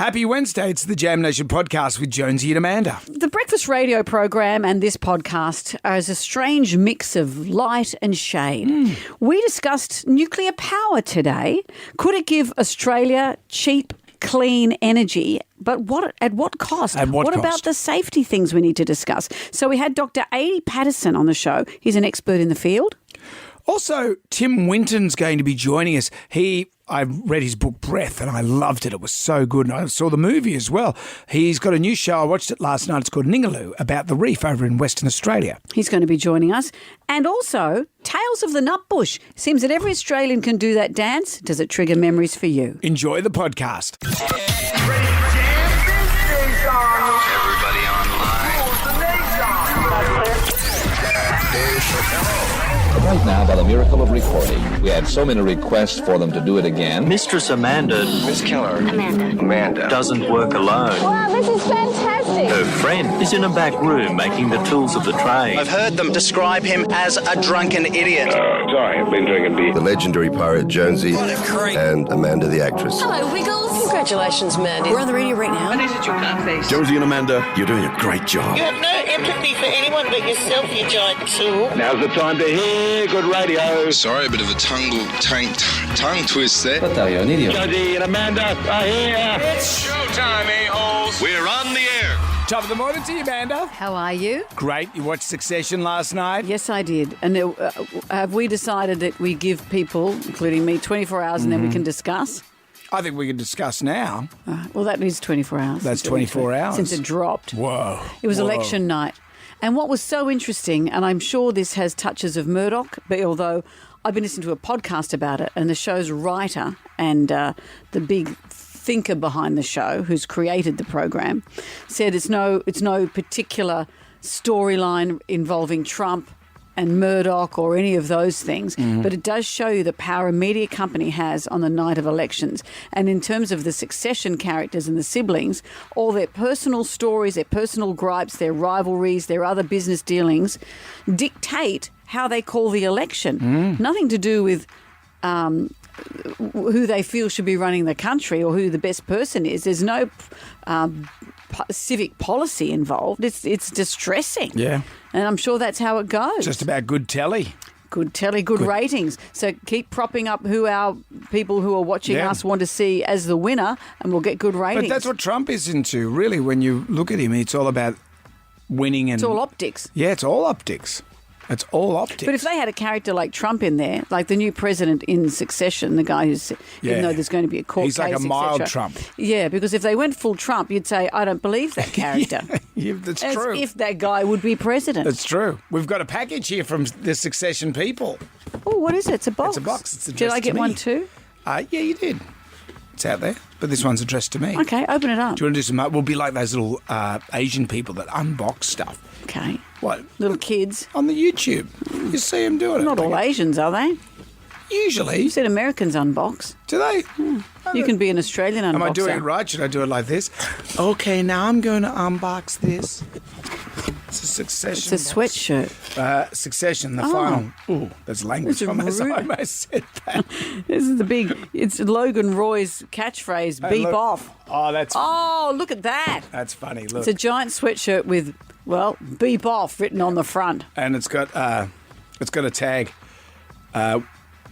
Happy Wednesday. It's the Jam Nation podcast with Jonesy and Amanda. The breakfast radio program and this podcast are as a strange mix of light and shade. We discussed nuclear power today. Could it give Australia cheap, clean energy? But at what cost? What cost? About the safety things we need to discuss? So we had Dr. Adi Patterson on the show. He's an expert in the field. Also, Tim Winton's going to be joining us. I read his book, Breath, and I loved it. It was so good. And I saw the movie as well. He's got a new show. I watched it last night. It's called Ningaloo, about the reef over in Western Australia. He's going to be joining us. And also, Tales of the Nutbush. Seems that every Australian can do that dance. Does it trigger memories for you? Enjoy the podcast. Everybody online. Right now, by the miracle of recording, we had so many requests for them to do it again. Mistress Amanda. Miss Keller. Amanda. Doesn't work alone. Wow, this is fantastic. Her friend is in a back room making the tools of the trade. I've heard them describe him as a drunken idiot. Sorry, I've been drinking beer. The legendary pirate Jonesy and Amanda the actress. Hello, Wiggles. Congratulations, Mandy. We're on the radio right now. Jonesy and Amanda, you're doing a great job. You have no empathy for anyone but yourself, you giant tool. Now's the time to hear good radio. Sorry, a bit of a tongue twist there. What are you, an idiot? Jonesy and Amanda are here. It's showtime, a-holes. We're on the air. Top of the morning to you, Amanda. How are you? Great. You watched Succession last night? Yes, I did. And have we decided that we give people, including me, 24 hours and then we can discuss? I think we can discuss now. Well, that is 24 hours. That's 24 hours. Since it dropped. Whoa. It was Whoa. election night. And what was so interesting, and I'm sure this has touches of Murdoch, but although I've been listening to a podcast about it, and the show's writer and the big thinker behind the show, who's created the program, said it's no particular storyline involving Trump and Murdoch or any of those things, but it does show you the power a media company has on the night of elections. And in terms of the Succession characters and the siblings, all their personal stories, their personal gripes, their rivalries, their other business dealings dictate how they call the election. Nothing to do with who they feel should be running the country or who the best person is. There's no civic policy involved. It's distressing. Yeah. And I'm sure that's how it goes. Just about good telly. Good telly, good ratings. So keep propping up who our people who are watching us want to see as the winner, and we'll get good ratings. But that's what Trump is into, really. When you look at him, it's all about winning. And it's all optics. Yeah, it's all optics. It's all optics. But if they had a character like Trump in there, like the new president in Succession, the guy who's, even though there's going to be a court He's case, like a mild cetera. Trump. Yeah, because if they went full Trump, you'd say, I don't believe that character. Yeah, that's As true. if that guy would be president. That's true. We've got a package here from the Succession people. Oh, what is it? It's a box. It's a box. It's Did addressed I get to one me. too? Yeah, you did. It's out there, but this one's addressed to me. Okay, open it up. Do you want to do some? We'll be like those little Asian people that unbox stuff. Okay. What? Little kids. On the YouTube. You see them doing it. Not all Asians, are they? Usually. You said Americans unbox. Do they? You can be an Australian unboxer. Am I doing it right? Should I do it like this? Okay, now I'm going to unbox this. It's a Succession. It's a sweatshirt. Succession, the final. Ooh, that's language. That's I rude. almost said that. This is it's Logan Roy's catchphrase, beep look. off. Oh, that's Oh, look at that. that's funny. Look. It's a giant sweatshirt with, well, beep off written on the front. And it's got a tag.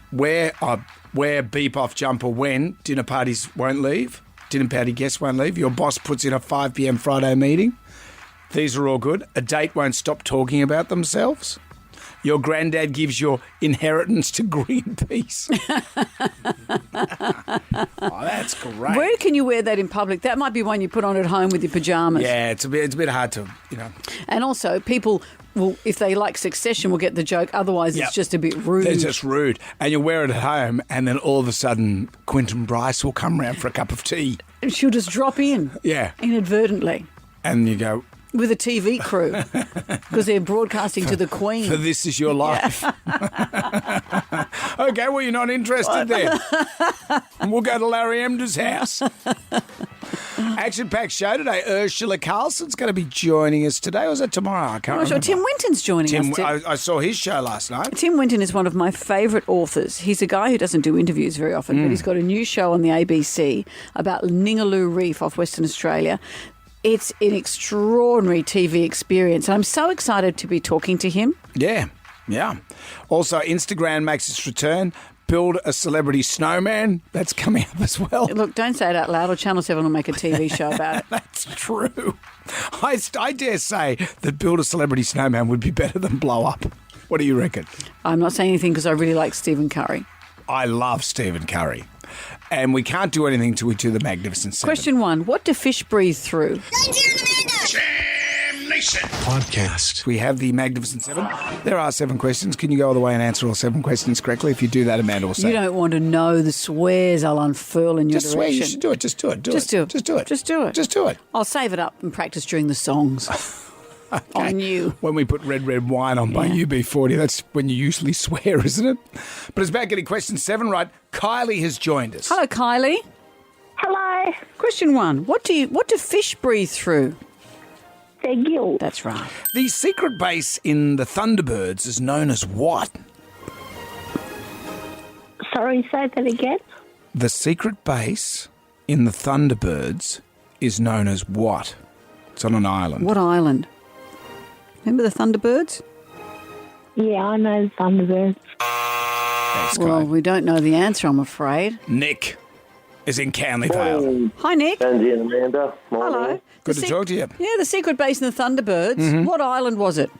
Wear beep off jumper when dinner parties won't leave. Dinner party guests won't leave. Your boss puts in a 5 p.m. Friday meeting. These are all good. A date won't stop talking about themselves. Your granddad gives your inheritance to Greenpeace. Oh, that's great. Where can you wear that in public? That might be one you put on at home with your pajamas. Yeah, it's a bit hard to, And also, people will, if they like Succession, will get the joke. Otherwise, Yep. it's just a bit rude. They're just rude. And you wear it at home, and then all of a sudden, Quentin Bryce will come round for a cup of tea. She'll just drop in. Yeah. inadvertently. And you go, With a TV crew, because they're broadcasting to the Queen. for this is your life. Okay, well, you're not interested then. We'll go to Larry Emder's house. Action-packed show today. Ursula Carlson's going to be joining us today. Or is that tomorrow? I can't remember. Tim Winton's joining us. I saw his show last night. Tim Winton is one of my favourite authors. He's a guy who doesn't do interviews very often, but he's got a new show on the ABC about Ningaloo Reef off Western Australia. It's an extraordinary TV experience. And I'm so excited to be talking to him. Yeah. Also, Instagram makes its return. Build a celebrity snowman. That's coming up as well. Look, don't say it out loud or Channel 7 will make a TV show about it. That's true. I dare say that Build a Celebrity Snowman would be better than Blow Up. What do you reckon? I'm not saying anything because I really like Stephen Curry. I love Stephen Curry. And we can't do anything till we do the Magnificent Seven. Question 1. What do fish breathe through? Podcast. We have the Magnificent Seven. There are 7 questions. Can you go all the way and answer all 7 questions correctly? If you do that, Amanda will say. You don't want to know the swears I'll unfurl in your Just direction. swear. You should do it. Just do it. Just do it. I'll save it up and practice during the songs. Okay. On you. When we put Red Red Wine on by UB40, that's when you usually swear, isn't it? But it's about getting question 7 right. Kylie has joined us. Hello, Kylie. Hello. Question 1. What do fish breathe through? Their gill. That's right. The secret base in the Thunderbirds is known as what? Sorry, say that again. The secret base in the Thunderbirds is known as what? It's on an island. What island? Remember the Thunderbirds? Yeah, I know the Thunderbirds. Thanks, Well, Kylie. we don't know the answer, I'm afraid. Nick is in Canley Vale. Hi, Nick. Sandy and Amanda. Hello. Good to talk to you. Yeah, the secret base in the Thunderbirds. What island was it?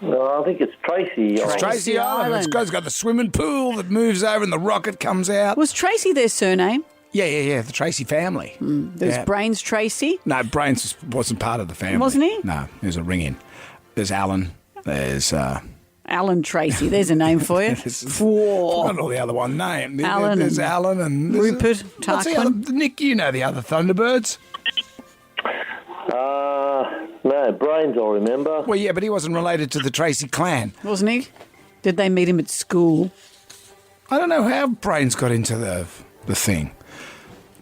No, I think it's Tracy. It's Tracy Island. It's got the swimming pool that moves over and the rocket comes out. Was Tracy their surname? Yeah. The Tracy family. There's Brains Tracy. No, Brains wasn't part of the family. Wasn't he? No, there's a ring in. There's Alan. There's Alan Tracy. There's a name for you. not all the other one name. Alan There's and Alan and Rupert what's the Tarquin. other, Nick, you know the other Thunderbirds. No, Brains, I remember. Well, yeah, but he wasn't related to the Tracy clan. Wasn't he? Did they meet him at school? I don't know how Brains got into the thing.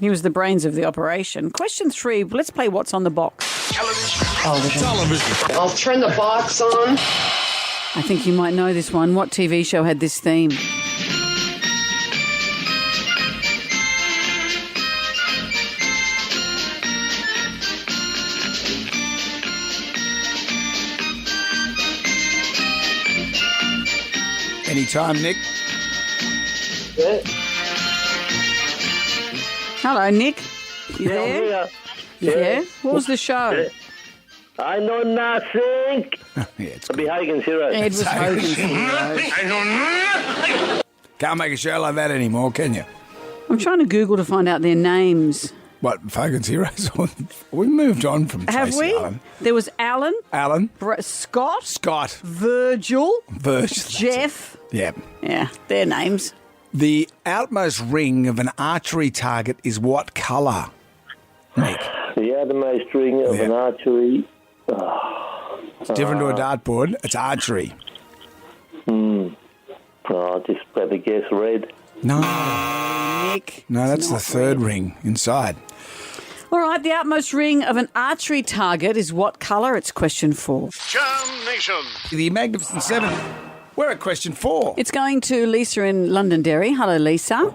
He was the brains of the operation. Question 3. Let's play What's on the Box. Television. I'll turn the box on. I think you might know this one. What TV show had this theme? Anytime, Nick. Yeah. Hello, Nick. You there? Yeah. What was the show? I know nothing. It's I'll be Hagen's Hero. Ed was Hogan's Hero. Can't make a show like that anymore, can you? I'm trying to Google to find out their names. What, Hogan's Heroes? We moved on from Have Tracy we? Island. There was Alan, Alan, Scott, Virgil, Jeff. Yeah. Yeah, their names. The outmost ring of an archery target is what colour, Nick? The outermost ring of an archery. It's different to a dartboard. It's archery. I'll just better guess red. No, Nick. that's the third ring inside. All right, the outmost ring of an archery target is what colour? It's question 4. The Magnificent Seven. We're at question 4. It's going to Lisa in Londonderry. Hello, Lisa.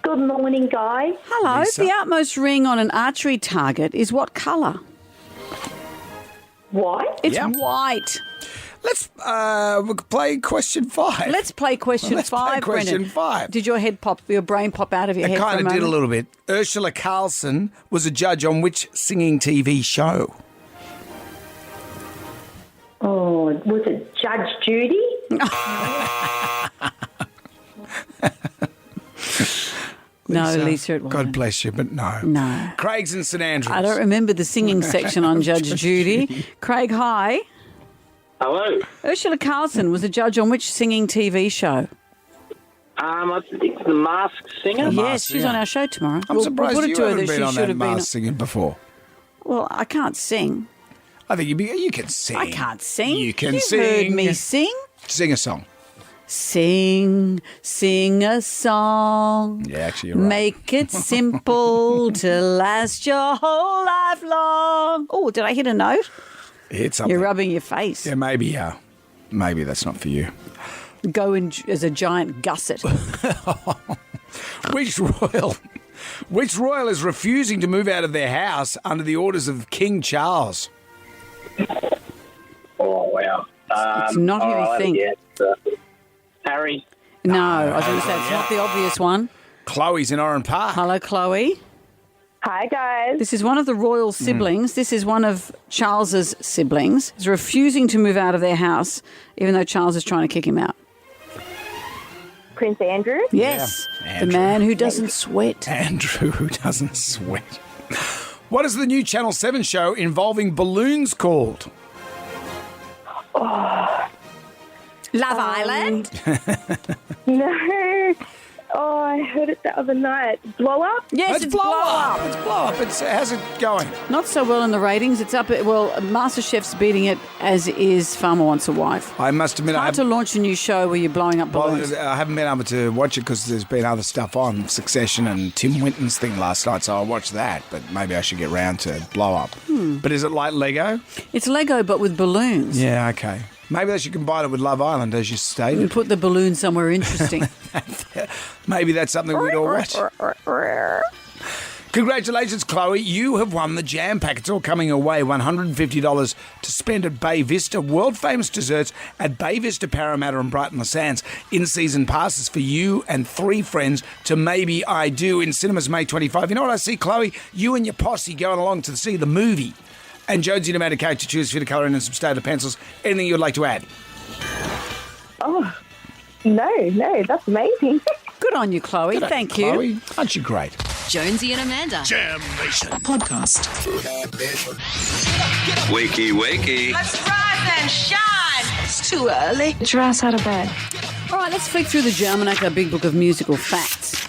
Good morning, guys. Hello. Lisa. The outmost ring on an archery target is what colour? White? It's Yeah. white. Let's play question 5. Let's play question Let's play 5, question Brendan. 5. Did your brain pop out of your It head for a kind of moment? did a little bit. Ursula Carlson was a judge on which singing TV show? Oh, was it Judge Judy? No, Lisa, it wasn't. God bless you, but no. No. Craig's in St Andrews. I don't remember the singing section on Judge Judy. Craig, hi. Hello. Ursula Carlson was a judge on which singing TV show? I think The Masked Singer. Yes, she's on our show tomorrow. I'm surprised put it you to her haven't that been she on should that have been. Masked Singing before. Well, I can't sing. I think you can sing. I can't sing. You can You've sing. heard me sing. Sing a song. Sing a song. Yeah, actually, you're right. Make it simple to last your whole life long. Oh, did I hit a note? Hit something. You're rubbing your face. Yeah, maybe that's not for you. Go in as a giant gusset. Which royal is refusing to move out of their house under the orders of King Charles? Oh, wow. It's not who you think. Harry. No, I was going to say it's not the obvious one. Chloe's in Oran Park. Hello, Chloe. Hi, guys. This is one of the royal siblings. This is one of Charles's siblings. He's refusing to move out of their house, even though Charles is trying to kick him out. Prince Andrew? Yes, Yeah, the man who doesn't sweat. Andrew, who doesn't sweat. What is the new Channel 7 show involving balloons called? Love Island? No. Oh, I heard it the other night. Blow Up? Yes, Let's it's blow up. Let's blow up. How's it going? Not so well in the ratings. It's up at, well, MasterChef's beating it, as is Farmer Wants a Wife. I must admit, Hard to launch a new show where you're blowing up balloons. I haven't been able to watch it because there's been other stuff on, Succession and Tim Winton's thing last night, so I'll watch that, but maybe I should get round to Blow Up. But is it like Lego? It's Lego, but with balloons. Yeah, okay. Maybe they should combine it with Love Island, as you We stated. put the balloon somewhere interesting. Maybe that's something we'd all watch. Congratulations, Chloe. You have won the Jam Pack. It's all coming away. $150 to spend at Bay Vista. World-famous desserts at Bay Vista, Parramatta and Brighton Le Sands. In-season passes for you and 3 friends to Maybe I Do in cinemas May 25. You know what I see, Chloe? You and your posse going along to see the movie. And Jonesy and Amanda Kate to choose for you to colour in and some stated pencils. Anything you'd like to add? Oh, no, that's amazing. Good on you, Chloe. G'day, Thank you. Chloe. Aren't you great? Jonesy and Amanda. Jam Nation. Podcast. Wakey, wakey. Let's rise and shine. It's too early. Get your ass out of bed. All right, let's flick through the Germanac, our big book of musical facts.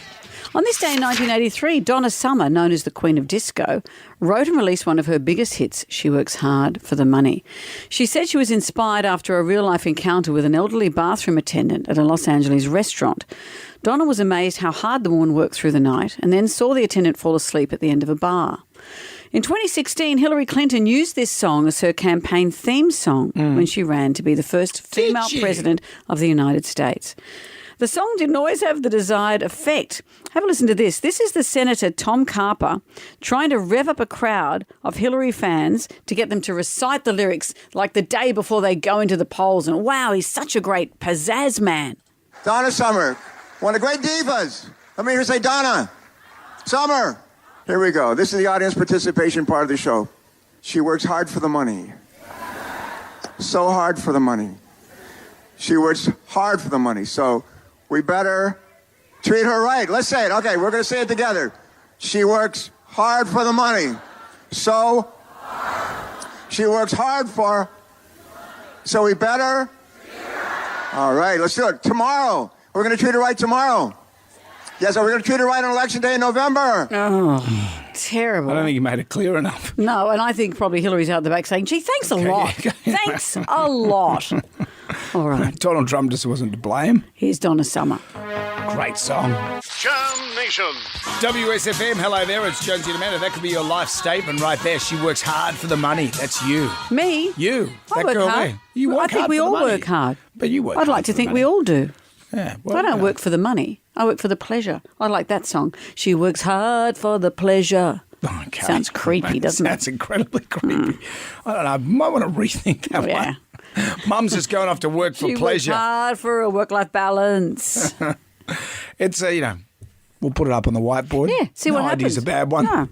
On this day in 1983, Donna Summer, known as the Queen of Disco, wrote and released one of her biggest hits, She Works Hard for the Money. She said she was inspired after a real-life encounter with an elderly bathroom attendant at a Los Angeles restaurant. Donna was amazed how hard the woman worked through the night and then saw the attendant fall asleep at the end of a bar. In 2016, Hillary Clinton used this song as her campaign theme song when she ran to be the first female president of the United States. The song didn't always have the desired effect. Have a listen to this. This is the Senator Tom Carper trying to rev up a crowd of Hillary fans to get them to recite the lyrics like the day before they go into the polls. And wow, he's such a great pizzazz man. Donna Summer, one of the great divas. Let me hear you say Donna. Summer. Here we go. This is the audience participation part of the show. She works hard for the money. So hard for the money. She works hard for the money. So we better treat her right. Let's say it. Okay, we're going to say it together. She works hard for the money. So she works hard for. So we better. All right, let's do it. Tomorrow. We're going to treat her right tomorrow. Yes, we're going to treat her right on Election Day in November. Oh, terrible. I don't think you made it clear enough. No, and I think probably Hillary's out the back saying, gee, thanks a lot. Thanks a lot. All right. Donald Trump just wasn't to blame. Here's Donna Summer. Great song. Jam Nation. WSFM, hello there. It's Jonesy and Amanda. That could be your life statement right there. She works hard for the money. That's you. Me? You. I That work girl hard. there. You work I think hard we for the all money. work hard. But you work I'd hard like to for think the we money. all do. Yeah, well, I don't work for the money. I work for the pleasure. I like that song. She works hard for the pleasure. Okay. Sounds creepy, doesn't it? Sounds incredibly creepy. I don't know. I might want to rethink that Yeah. one. Mum's just going off to work for She pleasure. works hard for a work-life balance. It's we'll put it up on the whiteboard. Yeah, see what no happens. idea's a bad one. No.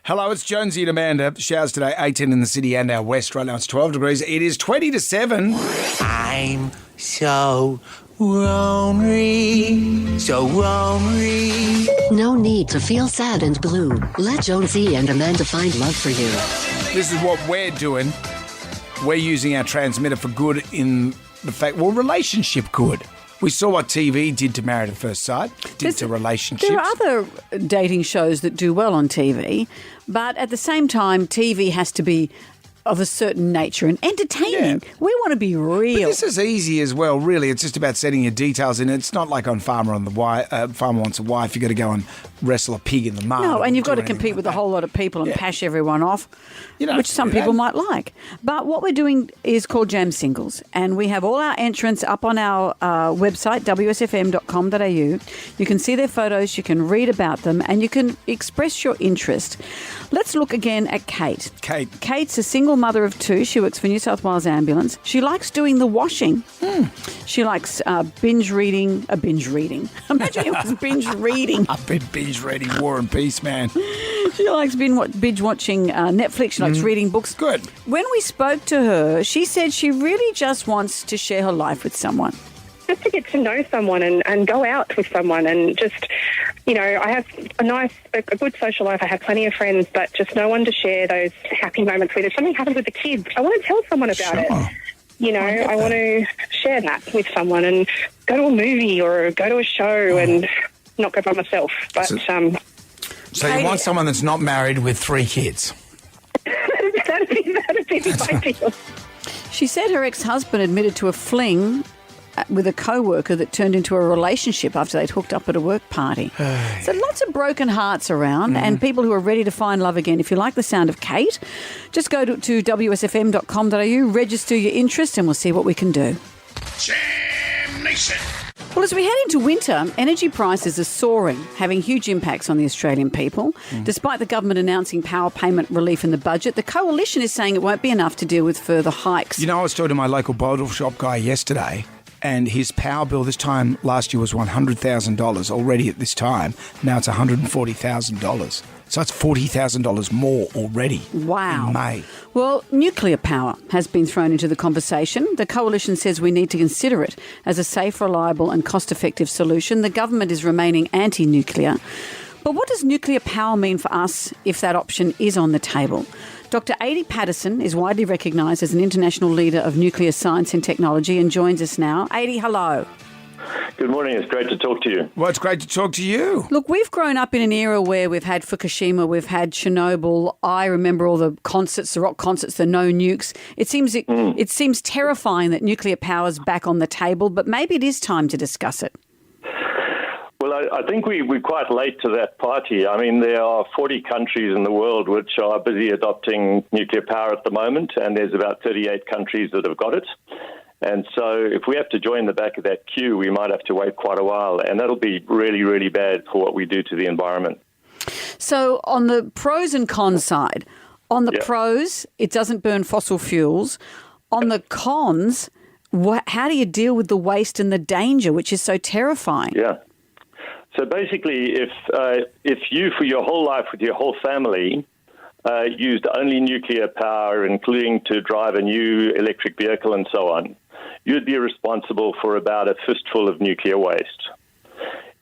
Hello, it's Jonesy and Amanda. Showers today, 18 in the city and out west. Right now it's 12 degrees. It is 20 to 7. I'm so lonely, so lonely. No need to feel sad and blue. Let Jonesy and Amanda find love for you. This is what we're doing. We're using our transmitter for good in the fact, relationship good. We saw what TV did to Married at First Sight, did to relationships. There are other dating shows that do well on TV, but at the same time, TV has to be of a certain nature and entertaining. Yeah. We want to be real. But this is easy as well, really. It's just about setting your details in. It's not like on Farmer Wants a Wife. You've got to go and wrestle a pig in the mud. No, and you've got to do anything compete like with that. a whole lot of people and pash everyone off, You don't which have to some do people that. might like. But what we're doing is called Jam Singles, and we have all our entrants up on our website, wsfm.com.au. You can see their photos, you can read about them, and you can express your interest. Let's look again at Kate. Kate's a single mother of two. She works for New South Wales Ambulance. She likes doing the washing. She likes binge reading. Imagine it was binge reading. I've been binge reading War and Peace, man. She likes binge watching Netflix. She likes reading books. Good. When we spoke to her, she said she really just wants to share her life with someone. Just to get to know someone and go out with someone and just, I have a good social life. I have plenty of friends, but just no one to share those happy moments with. If something happens with the kids, I want to tell someone about it. I want to share that with someone and go to a movie or go to a show and not go by myself. But So you want someone that's not married with 3 kids? that'd be ideal. She said her ex-husband admitted to a fling with a co-worker that turned into a relationship after they'd hooked up at a work party. So lots of broken hearts around and people who are ready to find love again. If you like the sound of Kate, just go to wsfm.com.au, register your interest, and we'll see what we can do. Jam Nation! Well, as we head into winter, energy prices are soaring, having huge impacts on the Australian people. Despite the government announcing power payment relief in the budget, the coalition is saying it won't be enough to deal with further hikes. I was talking to my local bottle shop guy yesterday, and his power bill this time last year was $100,000 already at this time. Now it's $140,000. So it's $40,000 more already. Wow. In May. Well, nuclear power has been thrown into the conversation. The coalition says we need to consider it as a safe, reliable and cost-effective solution. The government is remaining anti-nuclear. But what does nuclear power mean for us if that option is on the table? Dr. Adi Patterson is widely recognised as an international leader of nuclear science and technology and joins us now. Adi, hello. Good morning. It's great to talk to you. Well, it's great to talk to you. Look, we've grown up in an era where we've had Fukushima, we've had Chernobyl. I remember all the concerts, the rock concerts, the no nukes. It seems terrifying that nuclear power's back on the table, but maybe it is time to discuss it. Well, I think we're quite late to that party. I mean, there are 40 countries in the world which are busy adopting nuclear power at the moment, and there's about 38 countries that have got it. And so if we have to join the back of that queue, we might have to wait quite a while, and that'll be really, really bad for what we do to the environment. So on the pros and cons side, on the pros, it doesn't burn fossil fuels. On the cons, how do you deal with the waste and the danger, which is so terrifying? Yeah. So basically, if you, for your whole life with your whole family, used only nuclear power, including to drive a new electric vehicle and so on, you'd be responsible for about a fistful of nuclear waste.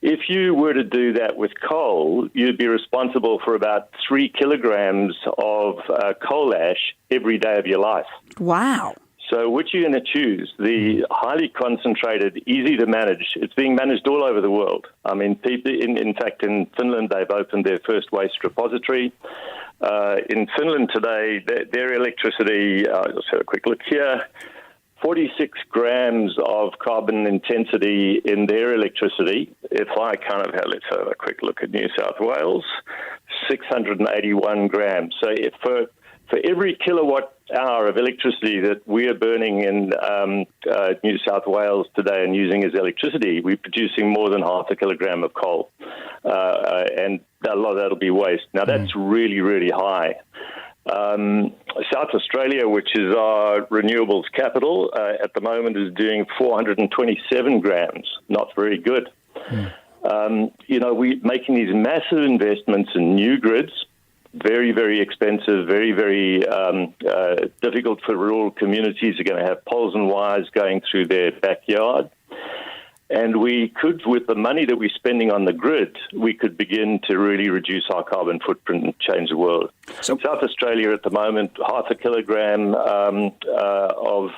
If you were to do that with coal, you'd be responsible for about 3 kilograms of coal ash every day of your life. Wow. So which are you going to choose? The highly concentrated, easy to manage. It's being managed all over the world. I mean, people, in fact, in Finland, they've opened their first waste repository. In Finland today, their electricity, let's have a quick look here, 46 grams of carbon intensity in their electricity. If I let's have a quick look at New South Wales, 681 grams. So for every kilowatt hour of electricity that we are burning in New South Wales today and using as electricity, we're producing more than half a kilogram of coal. And a lot of that will be waste. Now, that's really, really high. South Australia, which is our renewables capital, at the moment is doing 427 grams. Not very good. We're making these massive investments in new grids, very, very expensive, very, very difficult for rural communities. They're going to have poles and wires going through their backyard. And we could, with the money that we're spending on the grid, we could begin to really reduce our carbon footprint and change the world. So, South Australia at the moment, half a kilogram of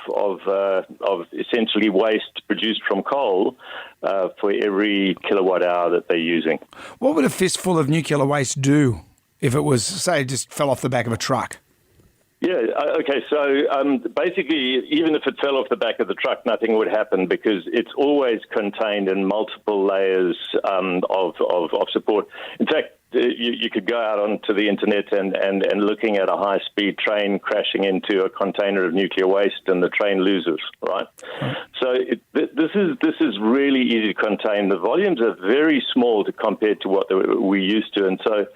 essentially waste produced from coal for every kilowatt hour that they're using. What would a fistful of nuclear waste do if it was, say, just fell off the back of a truck? Yeah, okay, so basically, even if it fell off the back of the truck, nothing would happen because it's always contained in multiple layers of support. In fact, you could go out onto the internet and looking at a high-speed train crashing into a container of nuclear waste and the train loses, right? So this is really easy to contain. The volumes are very small compared to what we're used to, and so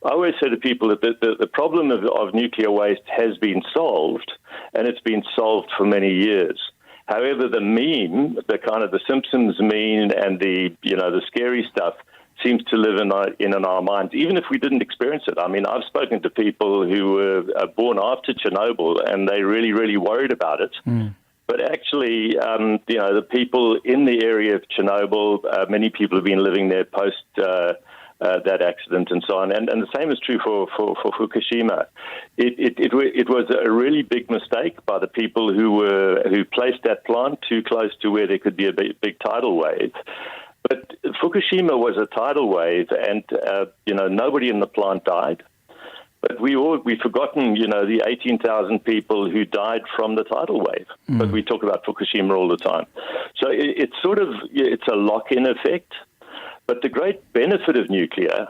I always say to people that the problem of nuclear waste has been solved, and it's been solved for many years. However, the meme, the kind of the Simpsons meme and the scary stuff seems to live in our minds, even if we didn't experience it. I mean, I've spoken to people who were born after Chernobyl, and they really, really worried about it. But actually, the people in the area of Chernobyl, many people have been living there post that accident and so on. And the same is true for Fukushima. It was a really big mistake by the people who placed that plant too close to where there could be a big tidal wave. But Fukushima was a tidal wave, and nobody in the plant died. But we've forgotten, the 18,000 people who died from the tidal wave. But we talk about Fukushima all the time. So it's a lock-in effect. But the great benefit of nuclear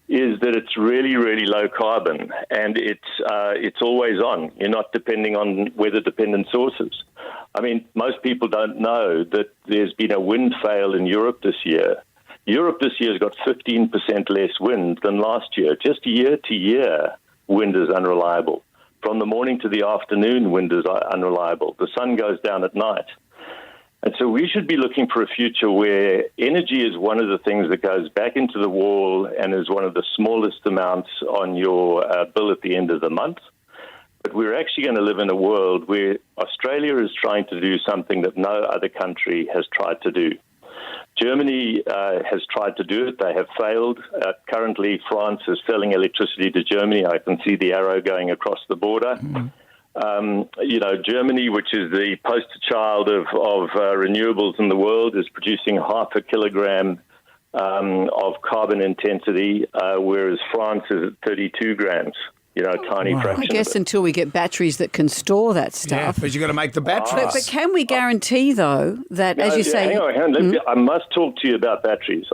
is that it's really, really low carbon, and it's always on. You're not depending on weather-dependent sources. I mean, most people don't know that there's been a wind fail in Europe this year. Europe this year has got 15% less wind than last year. Just year to year, wind is unreliable. From the morning to the afternoon, wind is unreliable. The sun goes down at night. And so we should be looking for a future where energy is one of the things that goes back into the wall and is one of the smallest amounts on your bill at the end of the month. But we're actually going to live in a world where Australia is trying to do something that no other country has tried to do. Germany has tried to do it. They have failed. Currently, France is selling electricity to Germany. I can see the arrow going across the border. Germany, which is the poster child of renewables in the world, is producing 0.5 kilogram of carbon intensity, whereas France is at 32 grams. Tiny fraction. I guess until we get batteries that can store that stuff. Yeah, but you've got to make the batteries. But can we guarantee, though, that, as you say... Hang on. I must talk to you about batteries.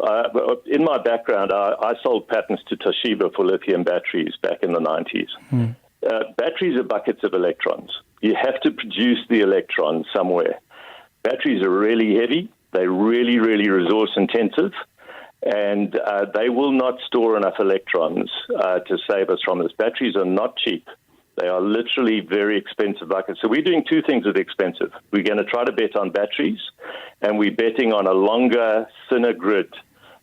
In my background, I sold patents to Toshiba for lithium batteries back in the 90s. Batteries are buckets of electrons. You have to produce the electrons somewhere. Batteries are really heavy. They're really, really resource intensive. And they will not store enough electrons to save us from this. Batteries are not cheap. They are literally very expensive buckets. So we're doing two things that are expensive. We're going to try to bet on batteries, and we're betting on a longer, thinner grid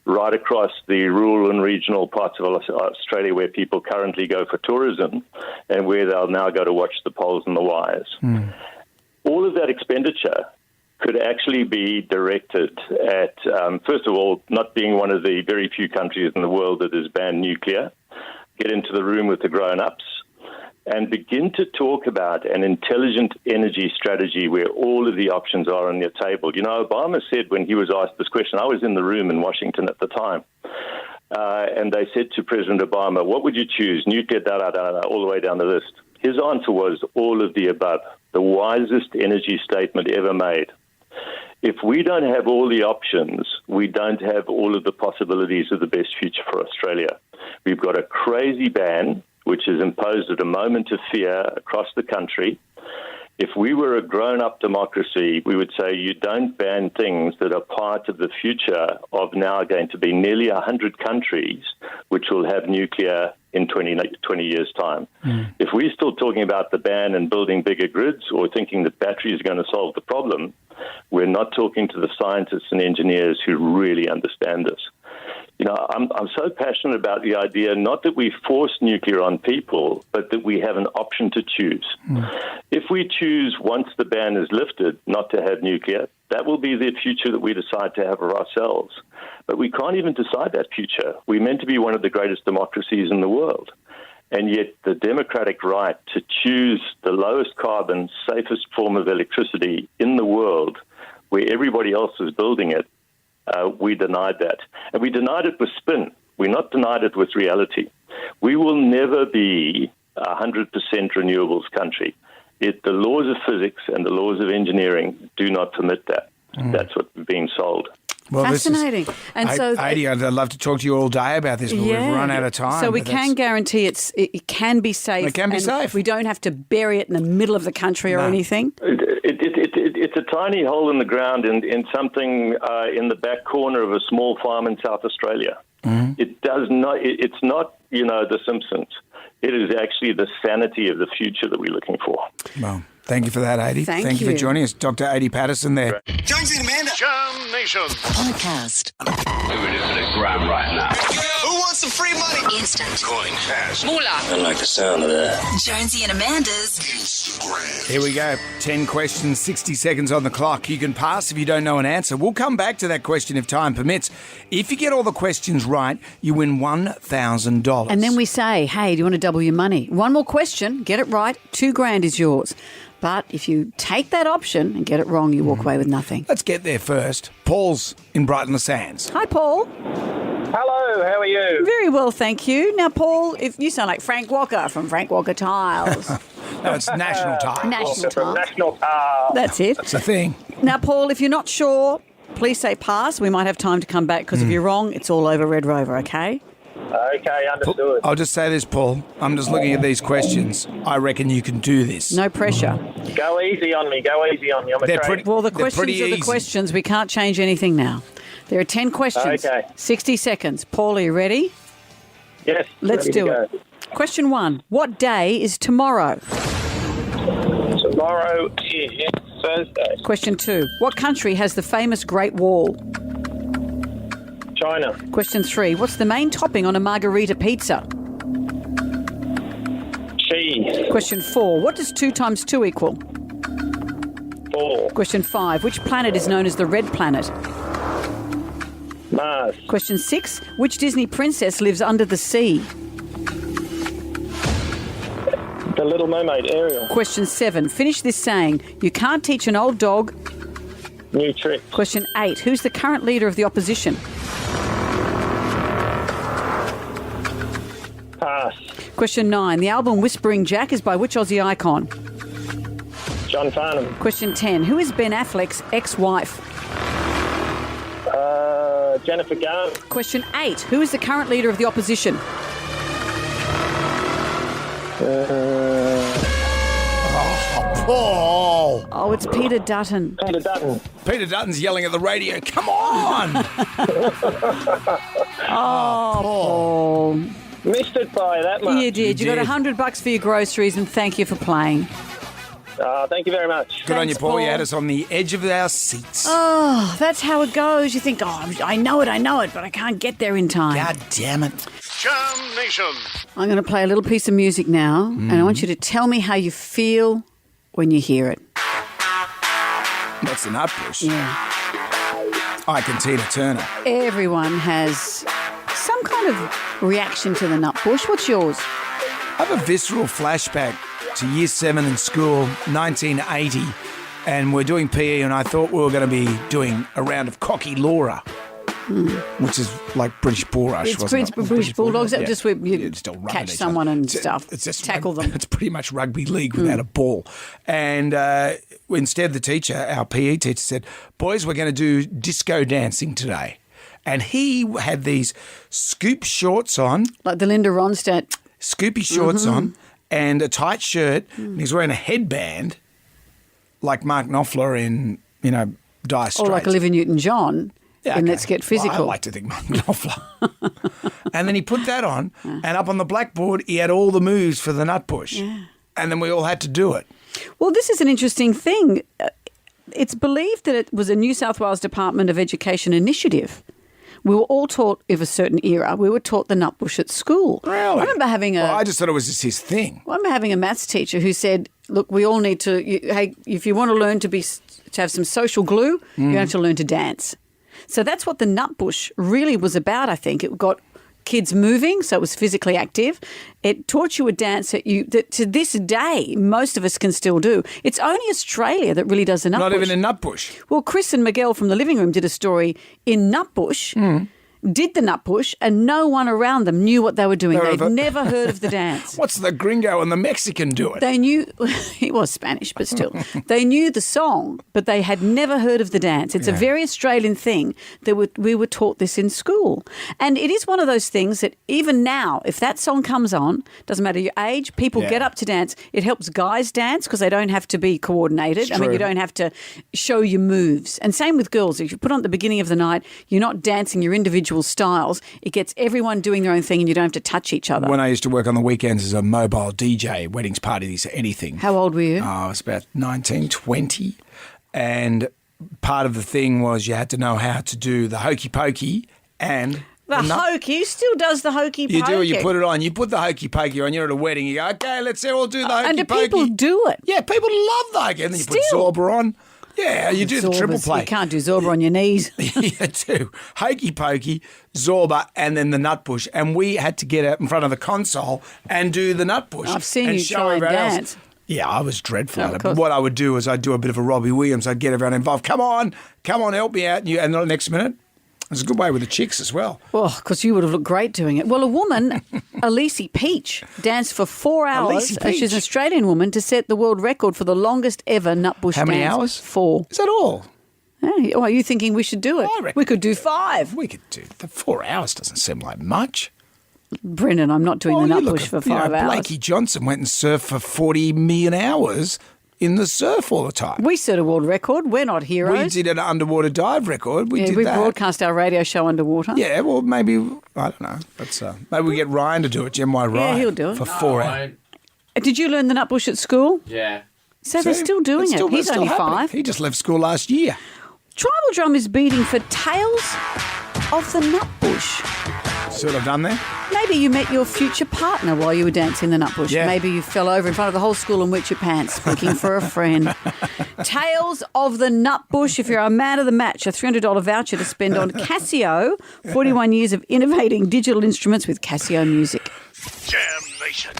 right across the rural and regional parts of Australia where people currently go for tourism and where they'll now go to watch the poles and the wires. All of that expenditure could actually be directed at, first of all, not being one of the very few countries in the world that has banned nuclear, get into the room with the grown-ups, and begin to talk about an intelligent energy strategy where all of the options are on your table. Obama said when he was asked this question, I was in the room in Washington at the time, and they said to President Obama, what would you choose, nuclear, all the way down the list? His answer was all of the above, the wisest energy statement ever made. If we don't have all the options, we don't have all of the possibilities of the best future for Australia. We've got a crazy ban, which is imposed at a moment of fear across the country. If we were a grown-up democracy, we would say you don't ban things that are part of the future of now going to be nearly 100 countries which will have nuclear in 20 years' time. If we're still talking about the ban and building bigger grids or thinking that batteries are going to solve the problem, we're not talking to the scientists and engineers who really understand this. I'm so passionate about the idea, not that we force nuclear on people, but that we have an option to choose. If we choose, once the ban is lifted, not to have nuclear, that will be the future that we decide to have for ourselves. But we can't even decide that future. We're meant to be one of the greatest democracies in the world. And yet the democratic right to choose the lowest carbon, safest form of electricity in the world, where everybody else is building it, we denied that. And we denied it with spin. We not denied it with reality. We will never be a 100% renewables country. Yet the laws of physics and the laws of engineering do not permit that. That's what we're being sold. Well, fascinating. And so, Adi, I'd love to talk to you all day about this, but we've run out of time. So we can guarantee it can be safe. It can be safe. We don't have to bury it in the middle of the country or anything. It's a tiny hole in the ground in something in the back corner of a small farm in South Australia. Mm-hmm. It does not. It's not, The Simpsons. It is actually the sanity of the future that we're looking for. Well, thank you for that, Adi. Thank you for joining us. Dr. Adi Patterson there. Jonesy and Amanda. Jam Nation. Podcast. We're doing a gram right now. Who wants some free money? Instant. Going fast. Moolah. I like the sound of that. Jonesy and Amanda's Instagram. Here we go. 10 questions, 60 seconds on the clock. You can pass if you don't know an answer. We'll come back to that question if time permits. If you get all the questions right, you win $1,000. And then we say, hey, do you want to double your money? One more question, get it right, $2,000 is yours. But if you take that option and get it wrong, you walk away with nothing. Let's get there first. Paul's in Brighton Le Sands. Hi, Paul. Hello, how are you? Very well, thank you. Now, Paul, if you sound like Frank Walker from Frank Walker Tiles. No, it's National Time. National Time. National Tiles. That's it. That's the thing. Now, Paul, if you're not sure, please say pass. We might have time to come back because if you're wrong, it's all over Red Rover, okay? Okay, understood. I'll just say this, Paul. I'm just looking at these questions. I reckon you can do this. No pressure. Go easy on me. I'm They're afraid. pretty, Well, the they're questions pretty are the easy. questions. We can't change anything now. There are 10 questions. Okay. 60 seconds. Paul, are you ready? Yes. Let's ready do to it. Question 1. What day is tomorrow? Tomorrow is Thursday. Question 2. What country has the famous Great Wall? China. Question 3. What's the main topping on a margarita pizza? Cheese. Question 4. What does 2 times 2 equal? 4. Question 5. Which planet is known as the Red Planet? Mars. Question 6. Which Disney princess lives under the sea? The Little Mermaid, Ariel. Question 7. Finish this saying. You can't teach an old dog. New trick. Question 8. Who's the current leader of the opposition? Pass. Question 9. The album Whispering Jack is by which Aussie icon? John Farnham. Question 10. Who is Ben Affleck's ex-wife? Jennifer Garner. Question 8. Who is the current leader of the opposition? Paul. Oh, it's Peter Dutton. Peter Dutton. Peter Dutton's yelling at the radio. Come on. Paul. Missed it by that much. You did. You got $100 for your groceries, and thank you for playing. Thank you very much. Good on you, Thanks, Paul. You Paul. had us on the edge of our seats. Oh, that's how it goes. You think, I know it, but I can't get there in time. God damn it. Jam Nation. I'm going to play a little piece of music now, and I want you to tell me how you feel when you hear it. That's the Nutbush. Yeah. I can Tina Turner. Everyone has some kind of reaction to the Nutbush. What's yours? I have a visceral flashback to year 7 in school, 1980, and we're doing PE, and I thought we were going to be doing a round of Cocky Laura, which is like British Bull Rush, It's wasn't it? British Bulldogs. Yeah. Just where you You'd still run catch at each someone other. and stuff, It's just tackle them. It's pretty much rugby league without a ball. And instead, the teacher, our PE teacher, said, "Boys, we're going to do disco dancing today." And he had these scoop shorts on, Like the Linda Ronstadt. scoopy shorts on, and a tight shirt. And he's wearing a headband, like Mark Knopfler in, Dire Straits. Or like Olivia Newton-John in okay. Let's Get Physical. Well, I like to think Mark Knopfler. And then he put that on, and up on the blackboard, he had all the moves for the Nutbush. Yeah. And then we all had to do it. Well, this is an interesting thing. It's believed that it was a New South Wales Department of Education initiative. We were all taught, of a certain era, we were taught the Nutbush at school. Really? I remember having I just thought it was just his thing. I remember having a maths teacher who said, look, we all need to, hey, if you want to learn to have some social glue, you have to learn to dance. So that's what the Nutbush really was about, I think. It got kids moving, so it was physically active. It taught you a dance that to this day, most of us can still do. It's only Australia that really does the Nutbush. Not even in Nutbush. Well, Chris and Miguel from the Living Room did a story in Nutbush, did the Nutbush, and no one around them knew what they were doing. They'd never heard of the dance. What's the gringo and the Mexican doing? They knew, he was Spanish, but still. They knew the song, but they had never heard of the dance. It's a very Australian thing that we were taught this in school. And it is one of those things that even now, if that song comes on, doesn't matter your age, people get up to dance. It helps guys dance because they don't have to be coordinated. I mean, you don't have to show your moves. And same with girls. If you put on at the beginning of the night, you're not dancing your individual styles. It gets everyone doing their own thing and you don't have to touch each other. When I used to work on the weekends as a mobile DJ, weddings, parties, anything. How old were you? I was about 19, 20. And part of the thing was you had to know how to do the hokey pokey and... The hokey? Who still does the hokey pokey? You do, you put it on. You put the hokey pokey on. You're at a wedding. You go, okay, let's all do the hokey pokey. And do people do it? Yeah, people love the hokey. And then you put Zorba on. Yeah, you do the triple play. You can't do Zorba on your knees. You do. Hokey pokey, Zorba, and then the Nutbush. And we had to get out in front of the console and do the Nutbush. I've seen you try and dance. Yeah, I was dreadful at it. But what I would do is I'd do a bit of a Robbie Williams. I'd get everyone involved. Come on, help me out. And the next minute, it's a good way with the chicks as well. Oh, because you would have looked great doing it. Well, a woman, Elise Peach, danced for 4 hours. She's an Australian woman to set the world record for the longest ever Nutbush dance. How many hours? 4. Is that all? Yeah. Oh, are you thinking we should do it? I reckon we could do 5. We could do the 4 hours. Doesn't seem like much. Brendan, I'm not doing the Nutbush for 5 hours. Blakey Johnson went and surfed for 40 million hours in the surf all the time. We set a world record. We're not heroes. We did an underwater dive record. We broadcast our radio show underwater. Yeah, well, maybe, I don't know. Maybe we get Ryan to do it, Gen Y Ryan. Yeah, he'll do it. For 4 hours. Did you learn the Nutbush at school? Yeah. So they're still doing it. He's only 5. He just left school last year. Tribal Drum is beating for Tales of the Nutbush. See what I've done there? Maybe you met your future partner while you were dancing the Nutbush. Yeah. Maybe you fell over in front of the whole school and wet your pants looking for a friend. Tales of the Nutbush. If you're a man of the match, a $300 voucher to spend on Casio. 41 years of innovating digital instruments with Casio Music. Jam Nation.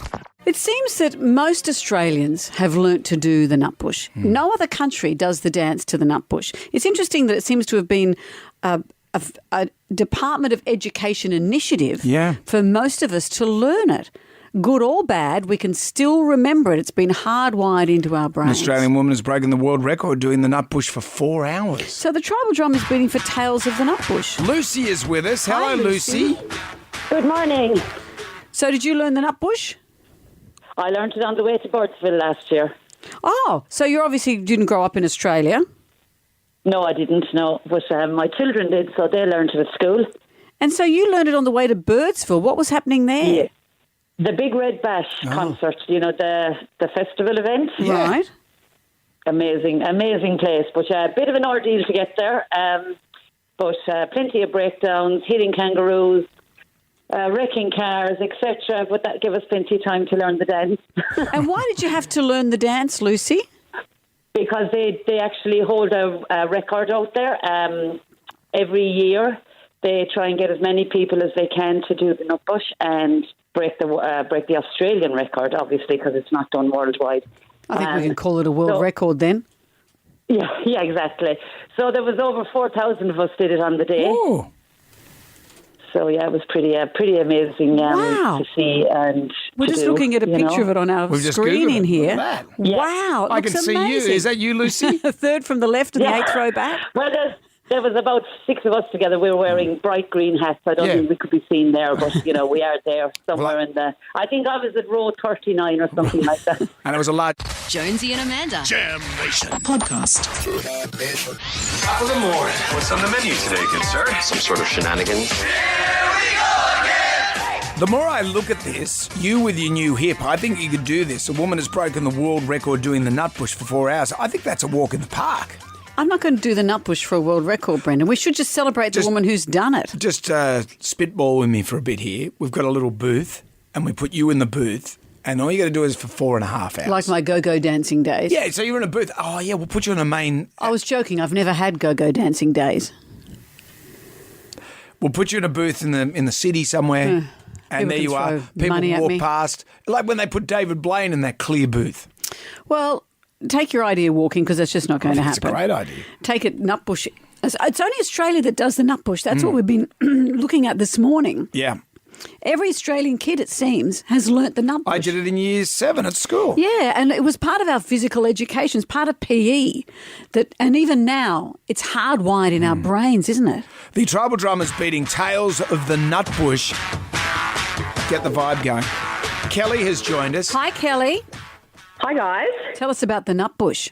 It seems that most Australians have learnt to do the Nutbush. No other country does the dance to the Nutbush. It's interesting that it seems to have been a Department of Education initiative for most of us to learn it. Good or bad, we can still remember it. It's been hardwired into our brains. An Australian woman has broken the world record doing the Nutbush for 4 hours. So the Tribal Drum is beating for Tales of the Nutbush. Lucy is with us. Hello, Hi, Lucy. Good morning. So did you learn the Nutbush? I learned it on the way to Birdsville last year. Oh, so you obviously didn't grow up in Australia. No, I didn't, no. But my children did, so they learned it at school. And so you learned it on the way to Birdsville. What was happening there? Yeah. The Big Red Bash concert, the festival event. Yeah. Right. Amazing place. But a bit of an ordeal to get there. But plenty of breakdowns, hitting kangaroos, wrecking cars, etc. But that gave us plenty of time to learn the dance. And why did you have to learn the dance, Lucy? Because they actually hold a record out there. Every year they try and get as many people as they can to do the Nutbush and break the Australian record, obviously, because it's not done worldwide. I think we can call it a world record then. Yeah, exactly. So there was over 4,000 of us did it on the day. Oh. So yeah, it was pretty amazing to see and we're just looking at a picture of it on our screen in here. Yeah. Wow, it I looks can see amazing. you. Is that you, Lucy? The third from the left and the 8th row back. Well, there was about 6 of us together. We were wearing bright green hats. I don't think we could be seen there, but we are there somewhere in the. I think I was at row 39 or something like that. And it was a lot. Jonesy and Amanda. Jam Nation. Podcast. Top of the morning. What's on the menu today, good sir? Some sort of shenanigans. The more I look at this, you with your new hip, I think you could do this. A woman has broken the world record doing the Nutbush for 4 hours. I think that's a walk in the park. I'm not going to do the Nutbush for a world record, Brendan. We should just celebrate the woman who's done it. Just spitball with me for a bit here. We've got a little booth, and we put you in the booth, and all you got to do is for 4.5 hours. Like my go-go dancing days. Yeah, so you're in a booth. Oh, yeah, we'll put you in a main... I was joking. I've never had go-go dancing days. We'll put you in a booth in the city somewhere, and there you are. People walk past. Like when they put David Blaine in that clear booth. Well... Take your idea walking because that's just not going to happen. It's a great idea. Take it Nutbush It's only Australia that does the Nutbush. That's what we've been looking at this morning. Yeah. Every Australian kid, it seems, has learnt the Nutbush. I did it in year 7 at school. Yeah, and it was part of our physical education. It's part of PE. And even now, it's hardwired in our brains, isn't it? The tribal drummers beating Tales of the Nutbush. Get the vibe going. Kelly has joined us. Hi, Kelly. Hi, guys. Tell us about the Nutbush.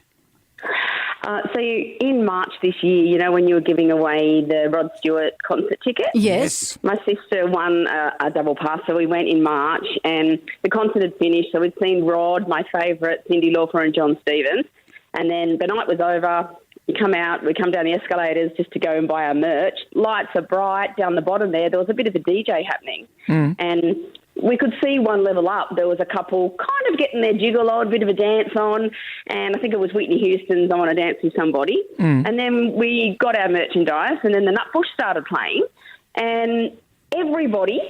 So in March this year, you know, when you were giving away the Rod Stewart concert ticket? Yes. My sister won a double pass, so we went in March, and the concert had finished, so we'd seen Rod, my favourite, Cyndi Lauper and John Stevens, and then the night was over. We come down the escalators just to go and buy our merch. Lights are bright down the bottom there. There was a bit of a DJ happening, and we could see one level up. There was a couple kind of getting their jiggle on, a bit of a dance on, and I think it was Whitney Houston's I Want to Dance With Somebody. And then we got our merchandise, and then the Nutbush started playing, and everybody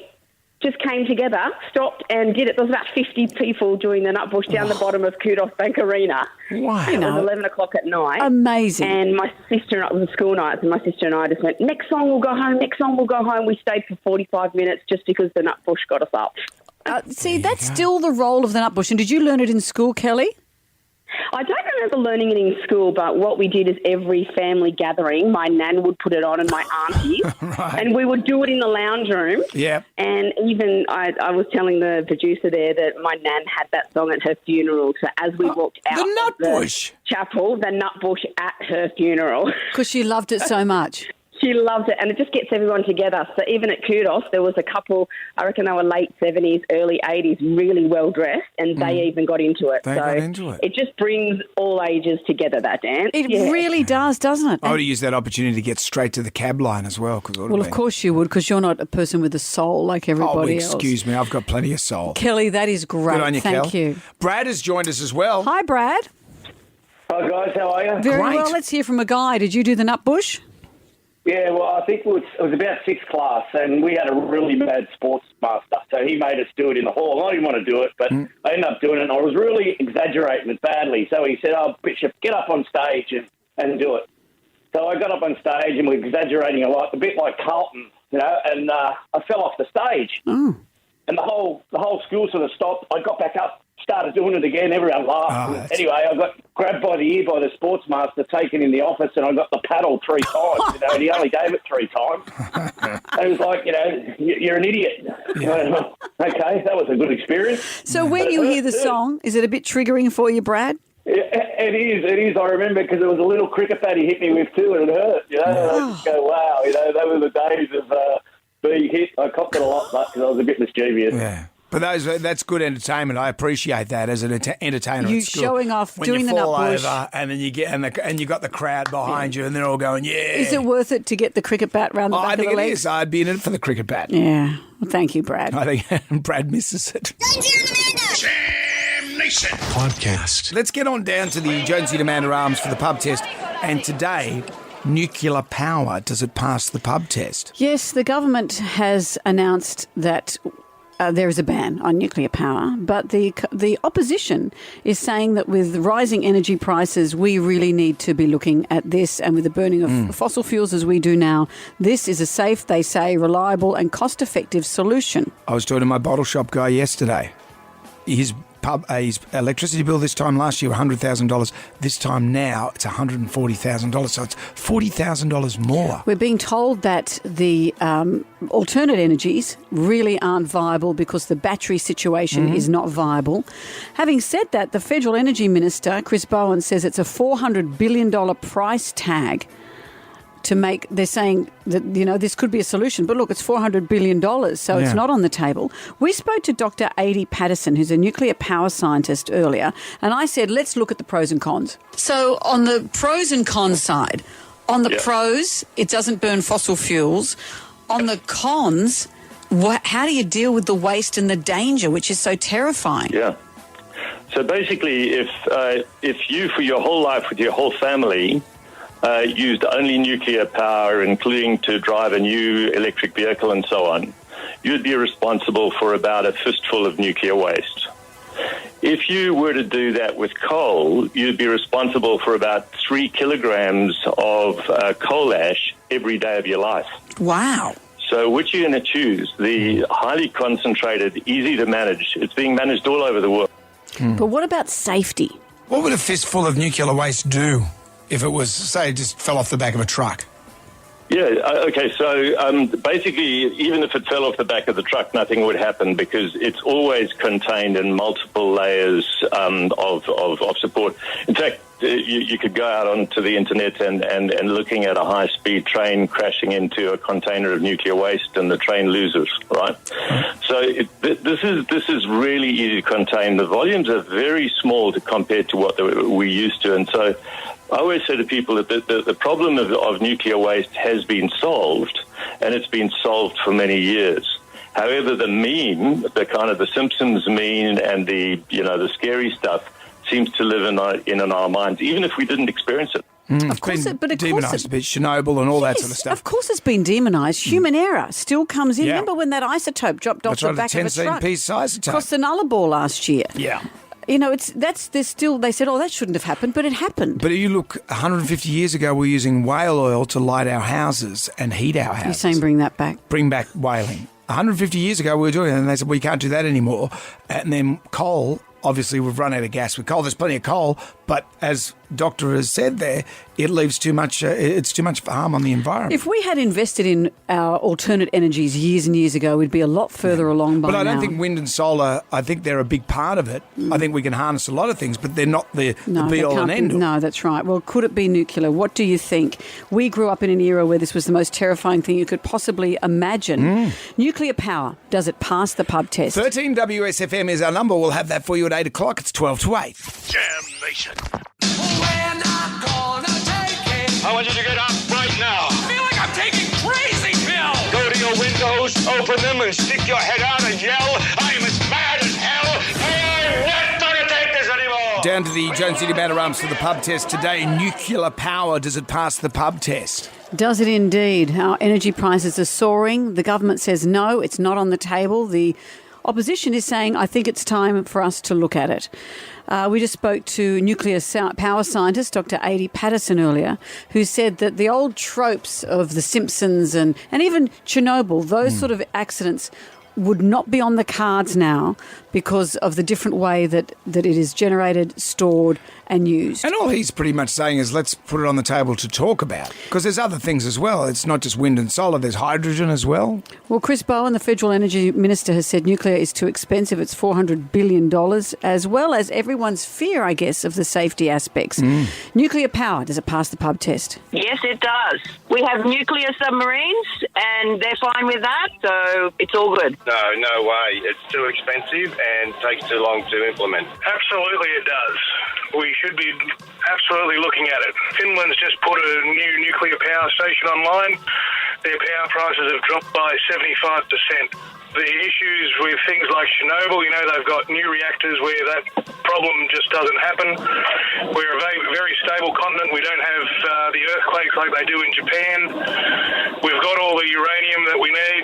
just came together, stopped and did it. There was about 50 people doing the Nutbush down the bottom of Kudos Bank Arena. Wow. It was 11 o'clock at night. Amazing. And my sister, it was a school night, and my sister and I just went, next song we'll go home, next song we'll go home. We stayed for 45 minutes just because the Nutbush got us up. See, that's still the role of the Nutbush. And did you learn it in school, Kelly? I don't remember learning it in school, but what we did is every family gathering, my nan would put it on and my aunties, and we would do it in the lounge room. Yeah. And even I was telling the producer there that my nan had that song at her funeral. So as we walked out of the chapel, the Nutbush at her funeral. Because she loved it so much. She loved it, and it just gets everyone together. So even at Kudos, there was a couple, I reckon they were late 70s, early 80s, really well-dressed, and they even got into it. They got into it. It just brings all ages together, that dance. It really does, doesn't it? I would have used that opportunity to get straight to the cab line as well. Well, of course you would, because you're not a person with a soul like everybody else. Excuse me, I've got plenty of soul. Kelly, that is great. Good on you, Thank you. Brad has joined us as well. Hi, Brad. Hi, guys. How are you? Very well. Let's hear from a guy. Did you do the Nutbush? Yeah, well, I think it was about 6th class, and we had a really bad sports master, so he made us do it in the hall. I didn't want to do it, but I ended up doing it, and I was really exaggerating it badly. So he said, "Oh, Bishop, get up on stage and do it." So I got up on stage, and we were exaggerating a lot, a bit like Carlton, you know, and I fell off the stage. And the whole school sort of stopped. I got back up, started doing it again. Everyone laughed. Anyway, I got grabbed by the ear by the sports master, taken in the office, and I got the paddle 3 times. You know, and he only gave it 3 times. And it was like, you know, you're an idiot. Yeah. Okay, that was a good experience. So when you hear the song, is it a bit triggering for you, Brad? It is. I remember because there was a little cricket bat he hit me with too, and it hurt. You know, I just go, wow. You know, they were the days of being hit. I copped it a lot, but because I was a bit mischievous. Yeah. But that's good entertainment. I appreciate that as an entertainer. You at school. showing off, when doing you the fall Nutbush. over, and then you get and you got the crowd behind you, and they're all going, "Yeah." Is it worth it to get the cricket bat round the back I think of the it legs? is. I'd be in it for the cricket bat. Yeah. Well, thank you, Brad. I think Brad misses it. Nation Podcast. Let's get on down to the Jonesy and Amanda Arms for the pub test, and today. Nuclear power, does it pass the pub test? Yes, the government has announced that there is a ban on nuclear power, but the opposition is saying that with rising energy prices, we really need to be looking at this, and with the burning of fossil fuels as we do now, this is a safe, they say, reliable and cost-effective solution. I was talking to my bottle shop guy yesterday. His electricity bill this time last year, $100,000. This time now, it's $140,000. So it's $40,000 more. We're being told that the alternate energies really aren't viable because the battery situation is not viable. Having said that, the Federal Energy Minister, Chris Bowen, says it's a $400 billion price tag to make. They're saying that, you know, this could be a solution, but look, it's $400 billion, so it's not on the table. We spoke to Dr. Adi Patterson, who's a nuclear power scientist, earlier, and I said, let's look at the pros and cons. So on the pros and cons side, on the pros, it doesn't burn fossil fuels. On the cons, how do you deal with the waste and the danger, which is so terrifying? Yeah. So basically, if you, for your whole life with your whole family, used only nuclear power, including to drive a new electric vehicle and so on, you'd be responsible for about a fistful of nuclear waste. if you were to do that with coal, you'd be responsible for about 3 kilograms of coal ash every day of your life. Wow. So which are you going to choose? The highly concentrated, easy to manage. It's being managed all over the world. But what about safety? What would a fistful of nuclear waste do if it was, say, just fell off the back of a truck? Yeah, okay, so basically, even if it fell off the back of the truck, nothing would happen because it's always contained in multiple layers of support. In fact, you could go out onto the internet and looking at a high-speed train crashing into a container of nuclear waste and the train loses, right? So this is really easy to contain. The volumes are very small compared to what we're used to, and so I always say to people that the problem of nuclear waste has been solved, and it's been solved for many years. However, the meme, the kind of the Simpsons meme and the scary stuff seems to live in our minds, even if we didn't experience it. Of course, but demonised a bit, Chernobyl and all that sort of stuff. Of course it's been demonised. Human error still comes in. Yeah. Remember when that isotope dropped off the back of a truck? 10-piece isotope. Cost the Nullarbor last year. Yeah. You know, they said, oh, that shouldn't have happened, but it happened. But you look, 150 years ago, we were using whale oil to light our houses and heat our houses. You're saying bring that back? Bring back whaling. 150 years ago, we were doing it, and they said, we can't do that anymore. And then coal, obviously, we've run out of gas with coal. There's plenty of coal, but as Doctor has said there, it leaves too much, it's too much harm on the environment. If we had invested in our alternate energies years and years ago, we'd be a lot further along by now. But I don't think wind and solar, I think they're a big part of it. I think we can harness a lot of things, but they're not the be-all and end-all. No, that's right. Well, could it be nuclear? What do you think? We grew up in an era where this was the most terrifying thing you could possibly imagine. Nuclear power, does it pass the pub test? 13 WSFM is our number. We'll have that for you at 8 o'clock. It's 12 to 8. Jam Nation. I want you to get up right now. I feel like I'm taking crazy pills. Go to your windows, open them, and stick your head out and yell, I am as mad as hell. I'm not going to take this anymore. Down to the Jones City Bannerums for the pub test today. Nuclear power, does it pass the pub test? Does it indeed? Our energy prices are soaring. The government says no, it's not on the table. The opposition is saying, I think it's time for us to look at it. We just spoke to nuclear power scientist Dr. Adi Patterson earlier, who said that the old tropes of The Simpsons and even Chernobyl, those sort of accidents would not be on the cards now because of the different way that it is generated, stored and used. And all he's pretty much saying is let's put it on the table to talk about, because there's other things as well. It's not just wind and solar, there's hydrogen as well. Well, Chris Bowen, the Federal Energy Minister, has said nuclear is too expensive. It's $400 billion, as well as everyone's fear, I guess, of the safety aspects. Nuclear power, does it pass the pub test? Yes, it does. We have nuclear submarines and they're fine with that, so it's all good. No way. It's too expensive and takes too long to implement. Absolutely it does. We should be absolutely looking at it. Finland's just put a new nuclear power station online. Their power prices have dropped by 75%. The issues with things like Chernobyl, they've got new reactors where that problem just doesn't happen. We're a very stable continent. We don't have the earthquakes like they do in Japan. We've got all the uranium that we need.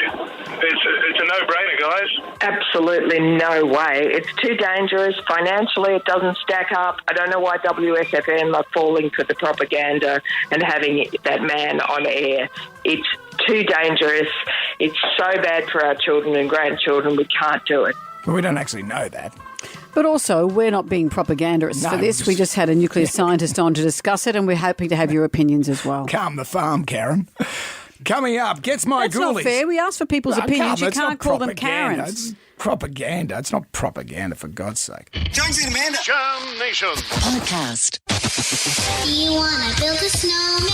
It's a no-brainer, guys. Absolutely no way. It's too dangerous. Financially, it doesn't stack up. I don't know why WSFM are falling for the propaganda and having that man on air. It's too dangerous. It's so bad for our children and grandchildren. We can't do it. Well, we don't actually know that. But also, we're not being propagandists for this. We just had a nuclear scientist on to discuss it, and we're hoping to have your opinions as well. Calm the farm, Karen. Coming up, gets my That's ghoulies. not fair. We asked for people's opinions. You can't call them propaganda. Karens. It's propaganda. It's not propaganda, for God's sake. Jonesy and Amanda. Jam Nation. Podcast. Do you want to build a snowman?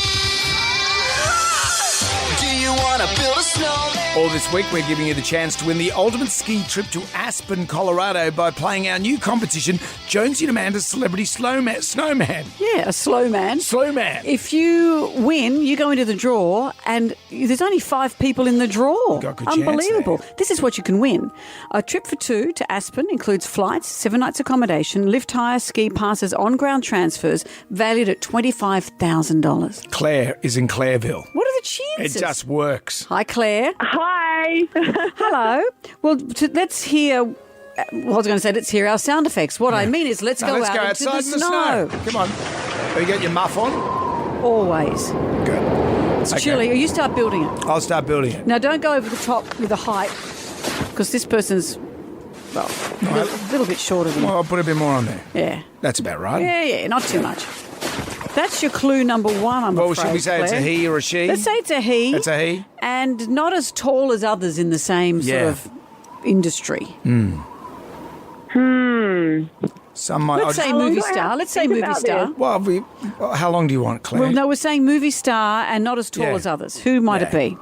Do you want to build a snowman? All this week, we're giving you the chance to win the ultimate ski trip to Aspen, Colorado by playing our new competition, Jonesy and Amanda's Celebrity Snowman. Yeah, a slow man. Slow man. If you win, you go into the draw, and there's only 5 people in the draw. Got a good Unbelievable. chance there. This is what you can win. A trip for 2 to Aspen includes flights, 7 nights accommodation, lift hire, ski passes, on-ground transfers, valued at $25,000. Claire is in Clareville. What are the chances? It just works. Hi, Claire. Hi. Hello. Well, let's hear Well, I was going to say, let's hear our sound effects. What I mean is, let's go out into outside the in snow. Come on. Have you got your muff on? Always. Good. It's chilly. You start building it. I'll start building it. Now, don't go over the top with the height, because this person's, well, a little bit shorter than you. Well, I'll put a bit more on there. Yeah. That's about right. Yeah, not too much. That's your clue number one, I'm afraid, should we say it's a Claire. he or a she? Let's say it's a he. It's a he. And not as tall as others in the same sort of industry. Some might. Let's say movie star. Let's say movie star. Well, how long do you want, Claire? Well, no, we're saying movie star and not as tall as others. Who might it be?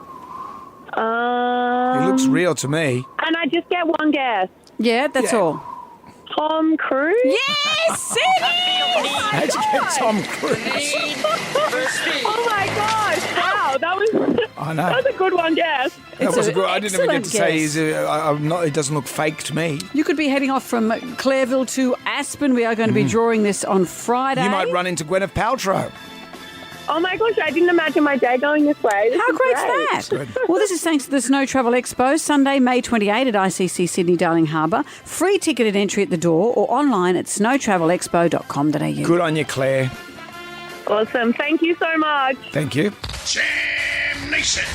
He looks real to me. And I just get one guess. Yeah, that's all. Tom Cruise? Yes, it is! How'd you get Tom Cruise? Oh my gosh! Wow, that was. I know. That was a good one guess. That was a good. I didn't even get to say guess. I'm not. It doesn't look fake to me. You could be heading off from Clareville to Aspen. We are going to be drawing this on Friday. You might run into Gwyneth Paltrow. Oh my gosh, I didn't imagine my day going this way. How great's that? Well, this is thanks to the Snow Travel Expo, Sunday, May 28 at ICC Sydney Darling Harbour. Free ticketed entry at the door or online at snowtravelexpo.com.au. Good on you, Claire. Awesome. Thank you so much. Thank you. Jam Nation.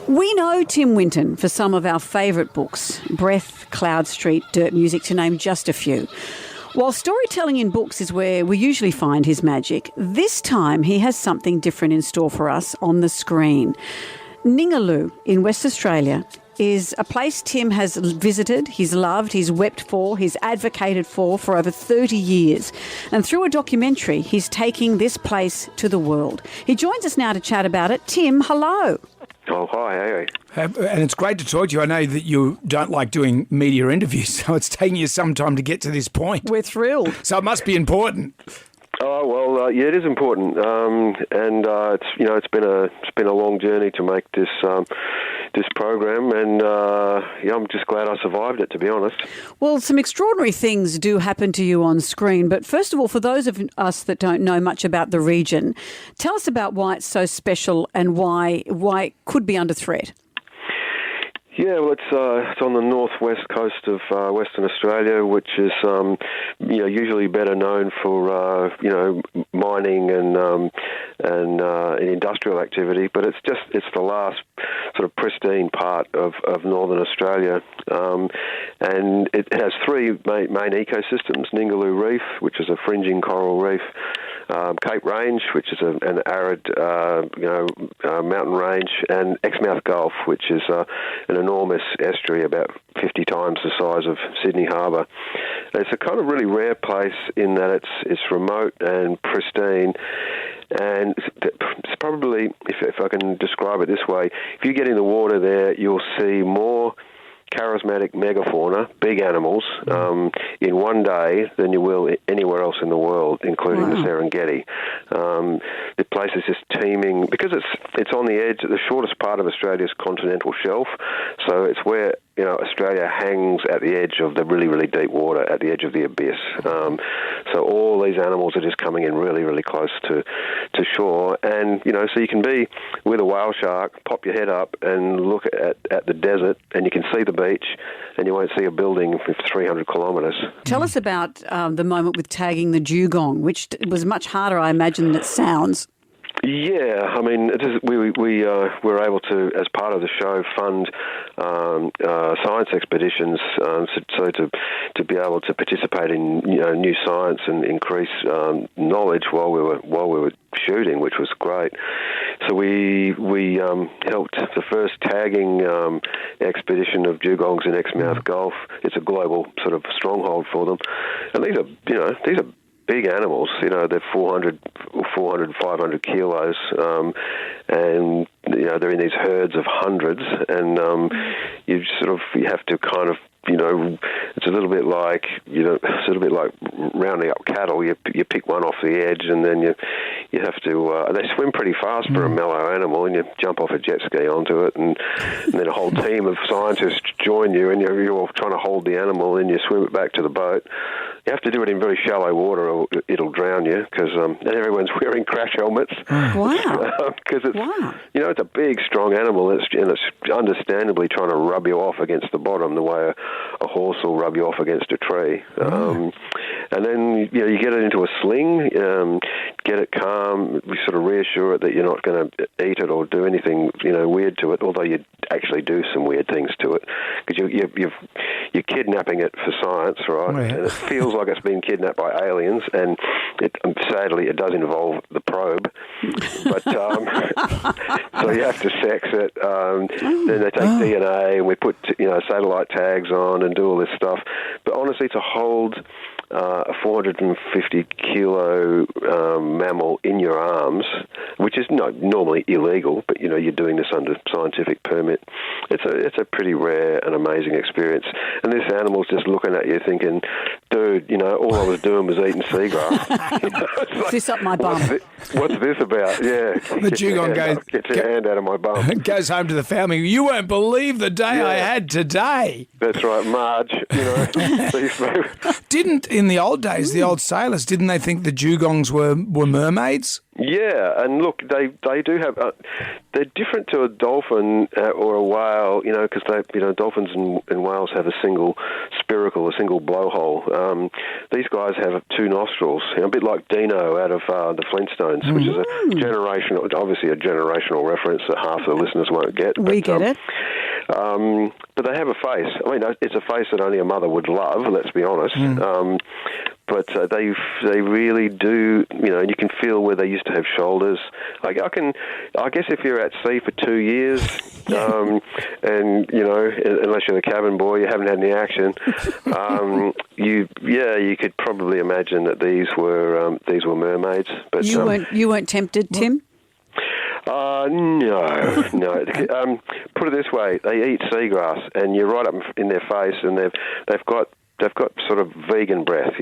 We know Tim Winton for some of our favourite books, Breath, Cloud Street, Dirt Music, to name just a few. While storytelling in books is where we usually find his magic, this time he has something different in store for us on the screen. Ningaloo in West Australia is a place Tim has visited, he's loved, he's wept for, he's advocated for over 30 years. And through a documentary, he's taking this place to the world. He joins us now to chat about it. Tim, hello. Oh, hi, how are you? And it's great to talk to you. I know that you don't like doing media interviews, so it's taking you some time to get to this point. We're thrilled. So it must be important. Oh well, yeah, it is important, and it's been a long journey to make this program, and I'm just glad I survived it, to be honest. Well, some extraordinary things do happen to you on screen, but first of all, for those of us that don't know much about the region, tell us about why it's so special and why it could be under threat. Yeah, well, it's on the northwest coast of Western Australia, which is usually better known for mining and industrial activity, but it's the last sort of pristine part of northern Australia, and it has three main ecosystems: Ningaloo Reef, which is a fringing coral reef. Cape Range, which is an arid, mountain range, and Exmouth Gulf, which is an enormous estuary, about 50 times the size of Sydney Harbour. And it's a kind of really rare place in that it's remote and pristine, and it's probably, if I can describe it this way, if you get in the water there, you'll see more charismatic megafauna, big animals, in one day than you will anywhere else in the world, including the Serengeti. The place is just teeming because it's on the edge, the shortest part of Australia's continental shelf. So it's where Australia hangs at the edge of the really, really deep water, at the edge of the abyss. So all these animals are just coming in really, really close to shore, and so you can be with a whale shark, pop your head up and look at the desert, and you can see the beach, and you won't see a building for 300 kilometres. Tell us about the moment with tagging the dugong, which was much harder, I imagine, than it sounds. Yeah, I mean, we were able to, as part of the show, fund science expeditions, so to be able to participate in new science and increase knowledge while we were shooting, which was great. So we helped the first tagging expedition of dugongs in Exmouth Gulf. It's a global sort of stronghold for them, and these are big animals. They're 400, 500 kilos, and they're in these herds of hundreds, and you have to kind of, it's a little bit like rounding up cattle. You pick one off the edge, and then you have to. They swim pretty fast for a mellow animal, and you jump off a jet ski onto it, and then a whole team of scientists join you, and you're trying to hold the animal, and you swim it back to the boat. You have to do it in very shallow water, or it'll drown you, because everyone's wearing crash helmets. Wow! Because it's it's a big, strong animal, and it's understandably trying to rub you off against the bottom, the way a horse will rub you off against a tree. And then you get it into a sling, get it calm, we sort of reassure it that you're not going to eat it or do anything weird to it, although you actually do some weird things to it, because you're kidnapping it for science, right? Yeah. And it feels like it's been kidnapped by aliens, and sadly it does involve the probe, but so you have to sex it. Then they take DNA, and we put satellite tags on and do all this stuff. But honestly, to hold a 450 kilo mammal in your arms, which is not normally illegal, but you're doing this under scientific permit. It's a pretty rare and amazing experience. And this animal's just looking at you, thinking, "Dude, all I was doing was eating seagrass." Is this up my bum? What's this about? Yeah, The dugong get your hand out of my bum. Goes home to the family. You won't believe the day I had today. That's right, Marge. Didn't in the old days, the old sailors, didn't they think the dugongs were mermaids? Yeah, and look, they do have. They're different to a dolphin or a whale, because dolphins and whales have a single spiracle, a single blowhole. These guys have two nostrils, a bit like Dino out of the Flintstones, which is obviously a generational reference that half the listeners won't get. We get it. But they have a face. I mean, it's a face that only a mother would love. Let's be honest. But they really do. You can feel where they used to have shoulders. I guess if you're at sea for 2 years, and unless you're the cabin boy, you haven't had any action. You could probably imagine that these were mermaids. But you weren't tempted, Tim? No. Put it this way: they eat seagrass, and you're right up in their face, and they've got sort of vegan breath,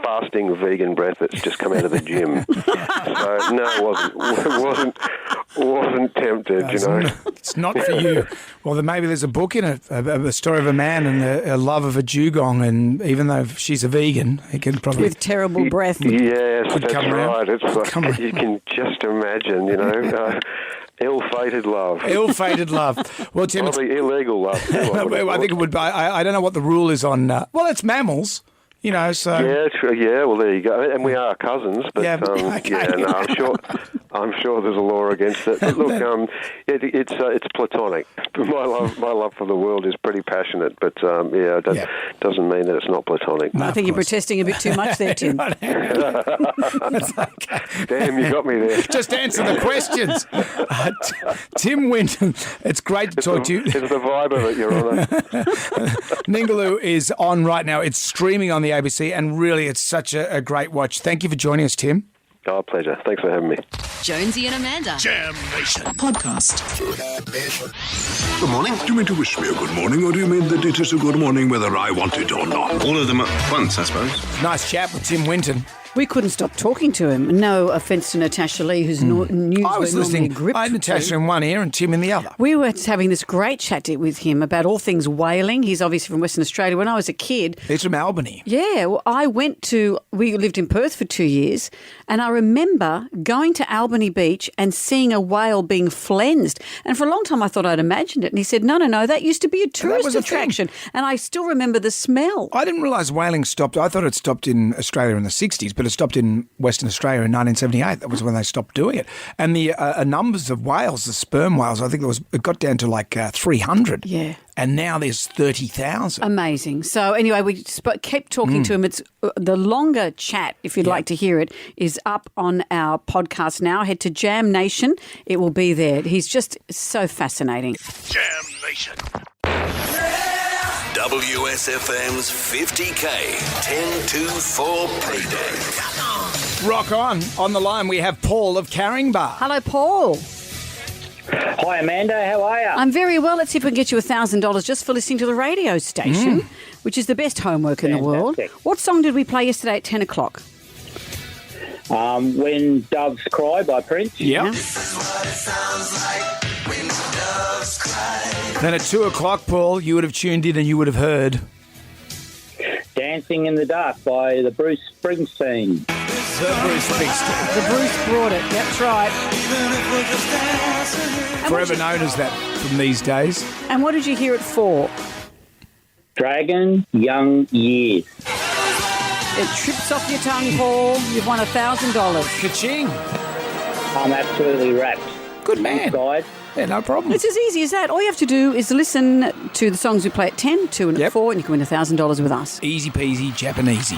fasting vegan breath that's just come out of the gym. So no, wasn't tempted, It's not for you. Well, then maybe there's a book in it, a story of a man and a love of a dugong, and even though she's a vegan, he can probably with terrible breath. Yes, that's come right. around. It's like you can just imagine, ill-fated love. Ill-fated love. Well, Tim, probably illegal love. I think it would be. I don't know what the rule is on. Well, it's mammals. So yeah, true. Yeah, well, there you go. And we are cousins, but I'm sure there's a law against it. But look, it's platonic. My love for the world is pretty passionate, but doesn't mean that it's not platonic. No, I think you're protesting a bit too much there, Tim. Damn, you got me there. Just answer the questions. Tim Winton, it's great to talk to you. It's the vibe of it, Your Honour. Ningaloo is on right now. It's streaming on the ABC, and really it's such a great watch. Thank you for joining us, Tim. Oh, pleasure. Thanks for having me. Jonesy and Amanda. Jam Nation. Podcast. Good morning. Do you mean to wish me a good morning, or do you mean that it is a good morning whether I want it or not? All of them at once, I suppose. Nice chat with Tim Winton. We couldn't stop talking to him. No offence to Natasha Lee, whose news I was listening. gripped. I had Natasha in one ear and Tim in the other. We were having this great chat with him about all things whaling. He's obviously from Western Australia. When I was a kid... He's from Albany. Yeah. Well, we lived in Perth for 2 years, and I remember going to Albany Beach and seeing a whale being flensed. And for a long time I thought I'd imagined it. And he said, no, that used to be a tourist attraction. And I still remember the smell. I didn't realise whaling stopped. I thought it stopped in Australia in the 60s, but it stopped in Western Australia in 1978. That was when they stopped doing it. And the numbers of whales, the sperm whales, I think it got down to like 300. Yeah. And now there's 30,000. Amazing. So anyway, we kept talking to him. It's the longer chat, if you'd like to hear it, is up on our podcast now. Head to Jam Nation. It will be there. He's just so fascinating. Jam Nation. WSFM's 50K 10-4 payday. Rock on. On the line, we have Paul of Caringbah. Hello, Paul. Hi, Amanda. How are you? I'm very well. Let's see if we can get you $1,000 just for listening to the radio station, which is the best homework in the world. What song did we play yesterday at 10 o'clock? When Doves Cry by Prince. Yep. Then at 2 o'clock, Paul, you would have tuned in and you would have heard Dancing in the Dark by the Bruce Springsteen. The Bruce brought it. That's right. Forever known as that from these days. And what did you hear it for? Dragon Young Years. It trips off your tongue, Paul. You've won $1,000. Ka-ching. I'm absolutely wrapped. Good man. Inside. Yeah, no problem. It's as easy as that. All you have to do is listen to the songs we play at 10, 2 and at 4, and you can win $1,000 with us. Easy peasy, Japanesey.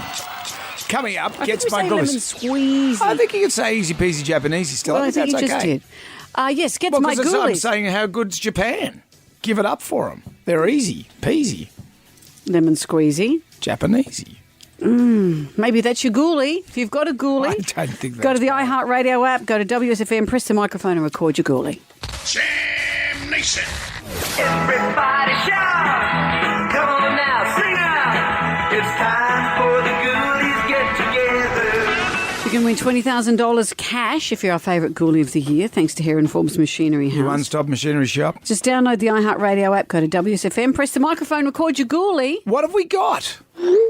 Coming up, gets my lemon goodies. squeezy. I think you could say easy peasy, Japanesey still. Well, I think you that's just okay. did. Yes, gets Well, my 'cause I'm ghoulies. saying how good's Japan. Give it up for them. They're easy peasy. Lemon squeezy. Japanesey. Maybe that's your ghoulie. If you've got a ghoulie, I don't think go to the that's iHeartRadio app, go to WSFM, press the microphone and record your ghoulie. Jam Nation. Everybody shout! Come on now, sing out! It's time for the ghoulies get together. You can win $20,000 cash if you're our favourite ghoulie of the year, thanks to Hair and Forbes Machinery House. Your one-stop machinery shop. Just download the iHeartRadio app, go to WSFM, press the microphone, record your ghoulie. What have we got?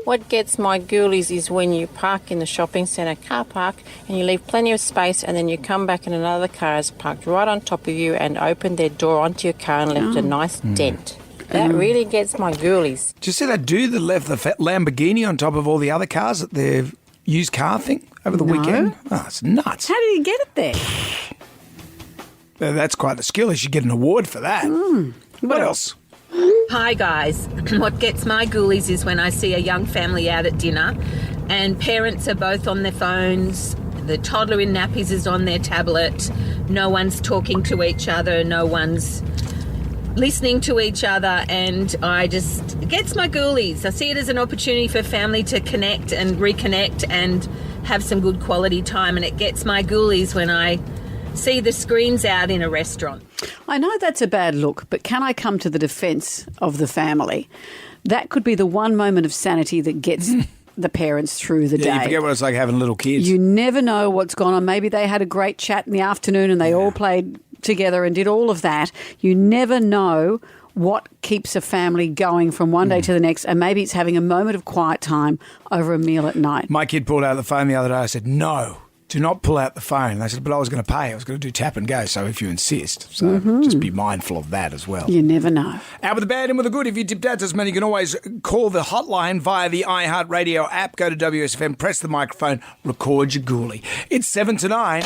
What gets my ghoulies is when you park in the shopping centre car park and you leave plenty of space and then you come back and another car is parked right on top of you and opened their door onto your car and left a nice dent. That really gets my ghoulies. Did you see that dude that left the Lamborghini on top of all the other cars at their used car thing over the weekend? Oh, it's nuts. How did he get it there? That's quite the skill. He should get an award for that. What else? Hi guys, what gets my ghoulies is when I see a young family out at dinner and parents are both on their phones, the toddler in nappies is on their tablet, no one's talking to each other, no one's listening to each other, and it gets my ghoulies. I see it as an opportunity for family to connect and reconnect and have some good quality time, and it gets my ghoulies when I see the screens out in a restaurant. I know that's a bad look, but can I come to the defence of the family? That could be the one moment of sanity that gets the parents through the day. You forget what it's like having little kids. You never know what's gone on. Maybe they had a great chat in the afternoon and they all played together and did all of that. You never know what keeps a family going from one day to the next, and maybe it's having a moment of quiet time over a meal at night. My kid pulled out the phone the other day. I said, no. Do not pull out the phone. They said, but I was going to pay. I was going to do tap and go, so if you insist. So just be mindful of that as well. You never know. Out with the bad, in with the good. If you tipped out as many, you can always call the hotline via the iHeartRadio app. Go to WSFM, press the microphone, record your ghoulie. It's 7 to 9.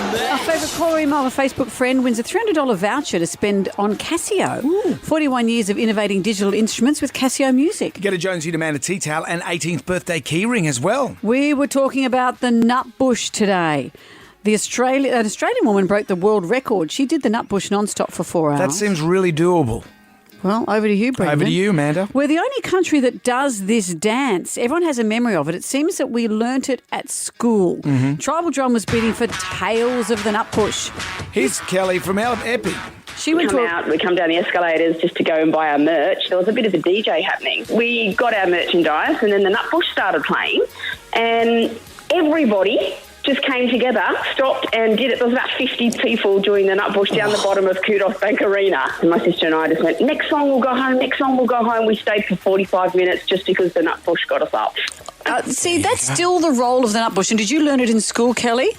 Our favourite caller email, a Facebook friend, wins a $300 voucher to spend on Casio. 41 years of innovating digital instruments with Casio Music. Get a Jonesy Demand tea towel and 18th birthday keyring as well. We were talking about the Nutbush today. An Australian woman broke the world record. She did the Nutbush non-stop for 4 hours. That seems really doable. Well, over to you, Brendan. Over to you, Amanda. We're the only country that does this dance. Everyone has a memory of it. It seems that we learnt it at school. Tribal Drum was beating for Tales of the Nutbush. Here's Kelly from Epi. We come down the escalators just to go and buy our merch. There was a bit of a DJ happening. We got our merchandise and then the Nutbush started playing and everybody just came together, stopped and did it. There was about 50 people doing the Nutbush down the bottom of Kudos Bank Arena. And my sister and I just went, next song we'll go home, next song we'll go home. We stayed for 45 minutes just because the Nutbush got us up. See, that's still the role of the Nutbush. And did you learn it in school, Kelly?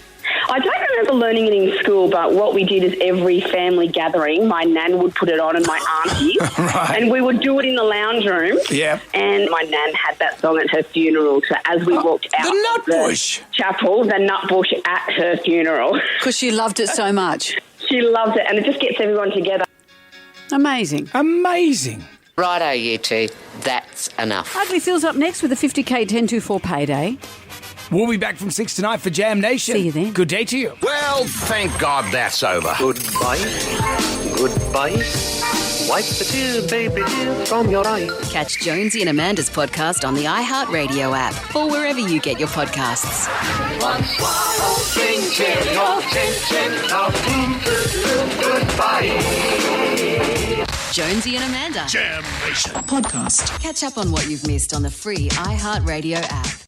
I don't remember learning it in school, but what we did is every family gathering, my nan would put it on and my aunties, and we would do it in the lounge room. Yeah. And my nan had that song at her funeral, so as we walked out of the chapel, the Nutbush at her funeral. Because she loved it so much. She loved it, and it just gets everyone together. Amazing. Amazing. Righto, you two. That's enough. Ugly Phil's up next with a 50k 1024 payday. We'll be back from 6 tonight for Jam Nation. See you then. Good day to you. Well, thank God that's over. Goodbye. Goodbye. Wipe the tear, baby dear, from your eye. Catch Jonesy and Amanda's podcast on the iHeartRadio app or wherever you get your podcasts. One swallow, chin, chin, oh, chin, chin, goodbye. Jonesy and Amanda. Jam Nation Podcast. Catch up on what you've missed on the free iHeartRadio app.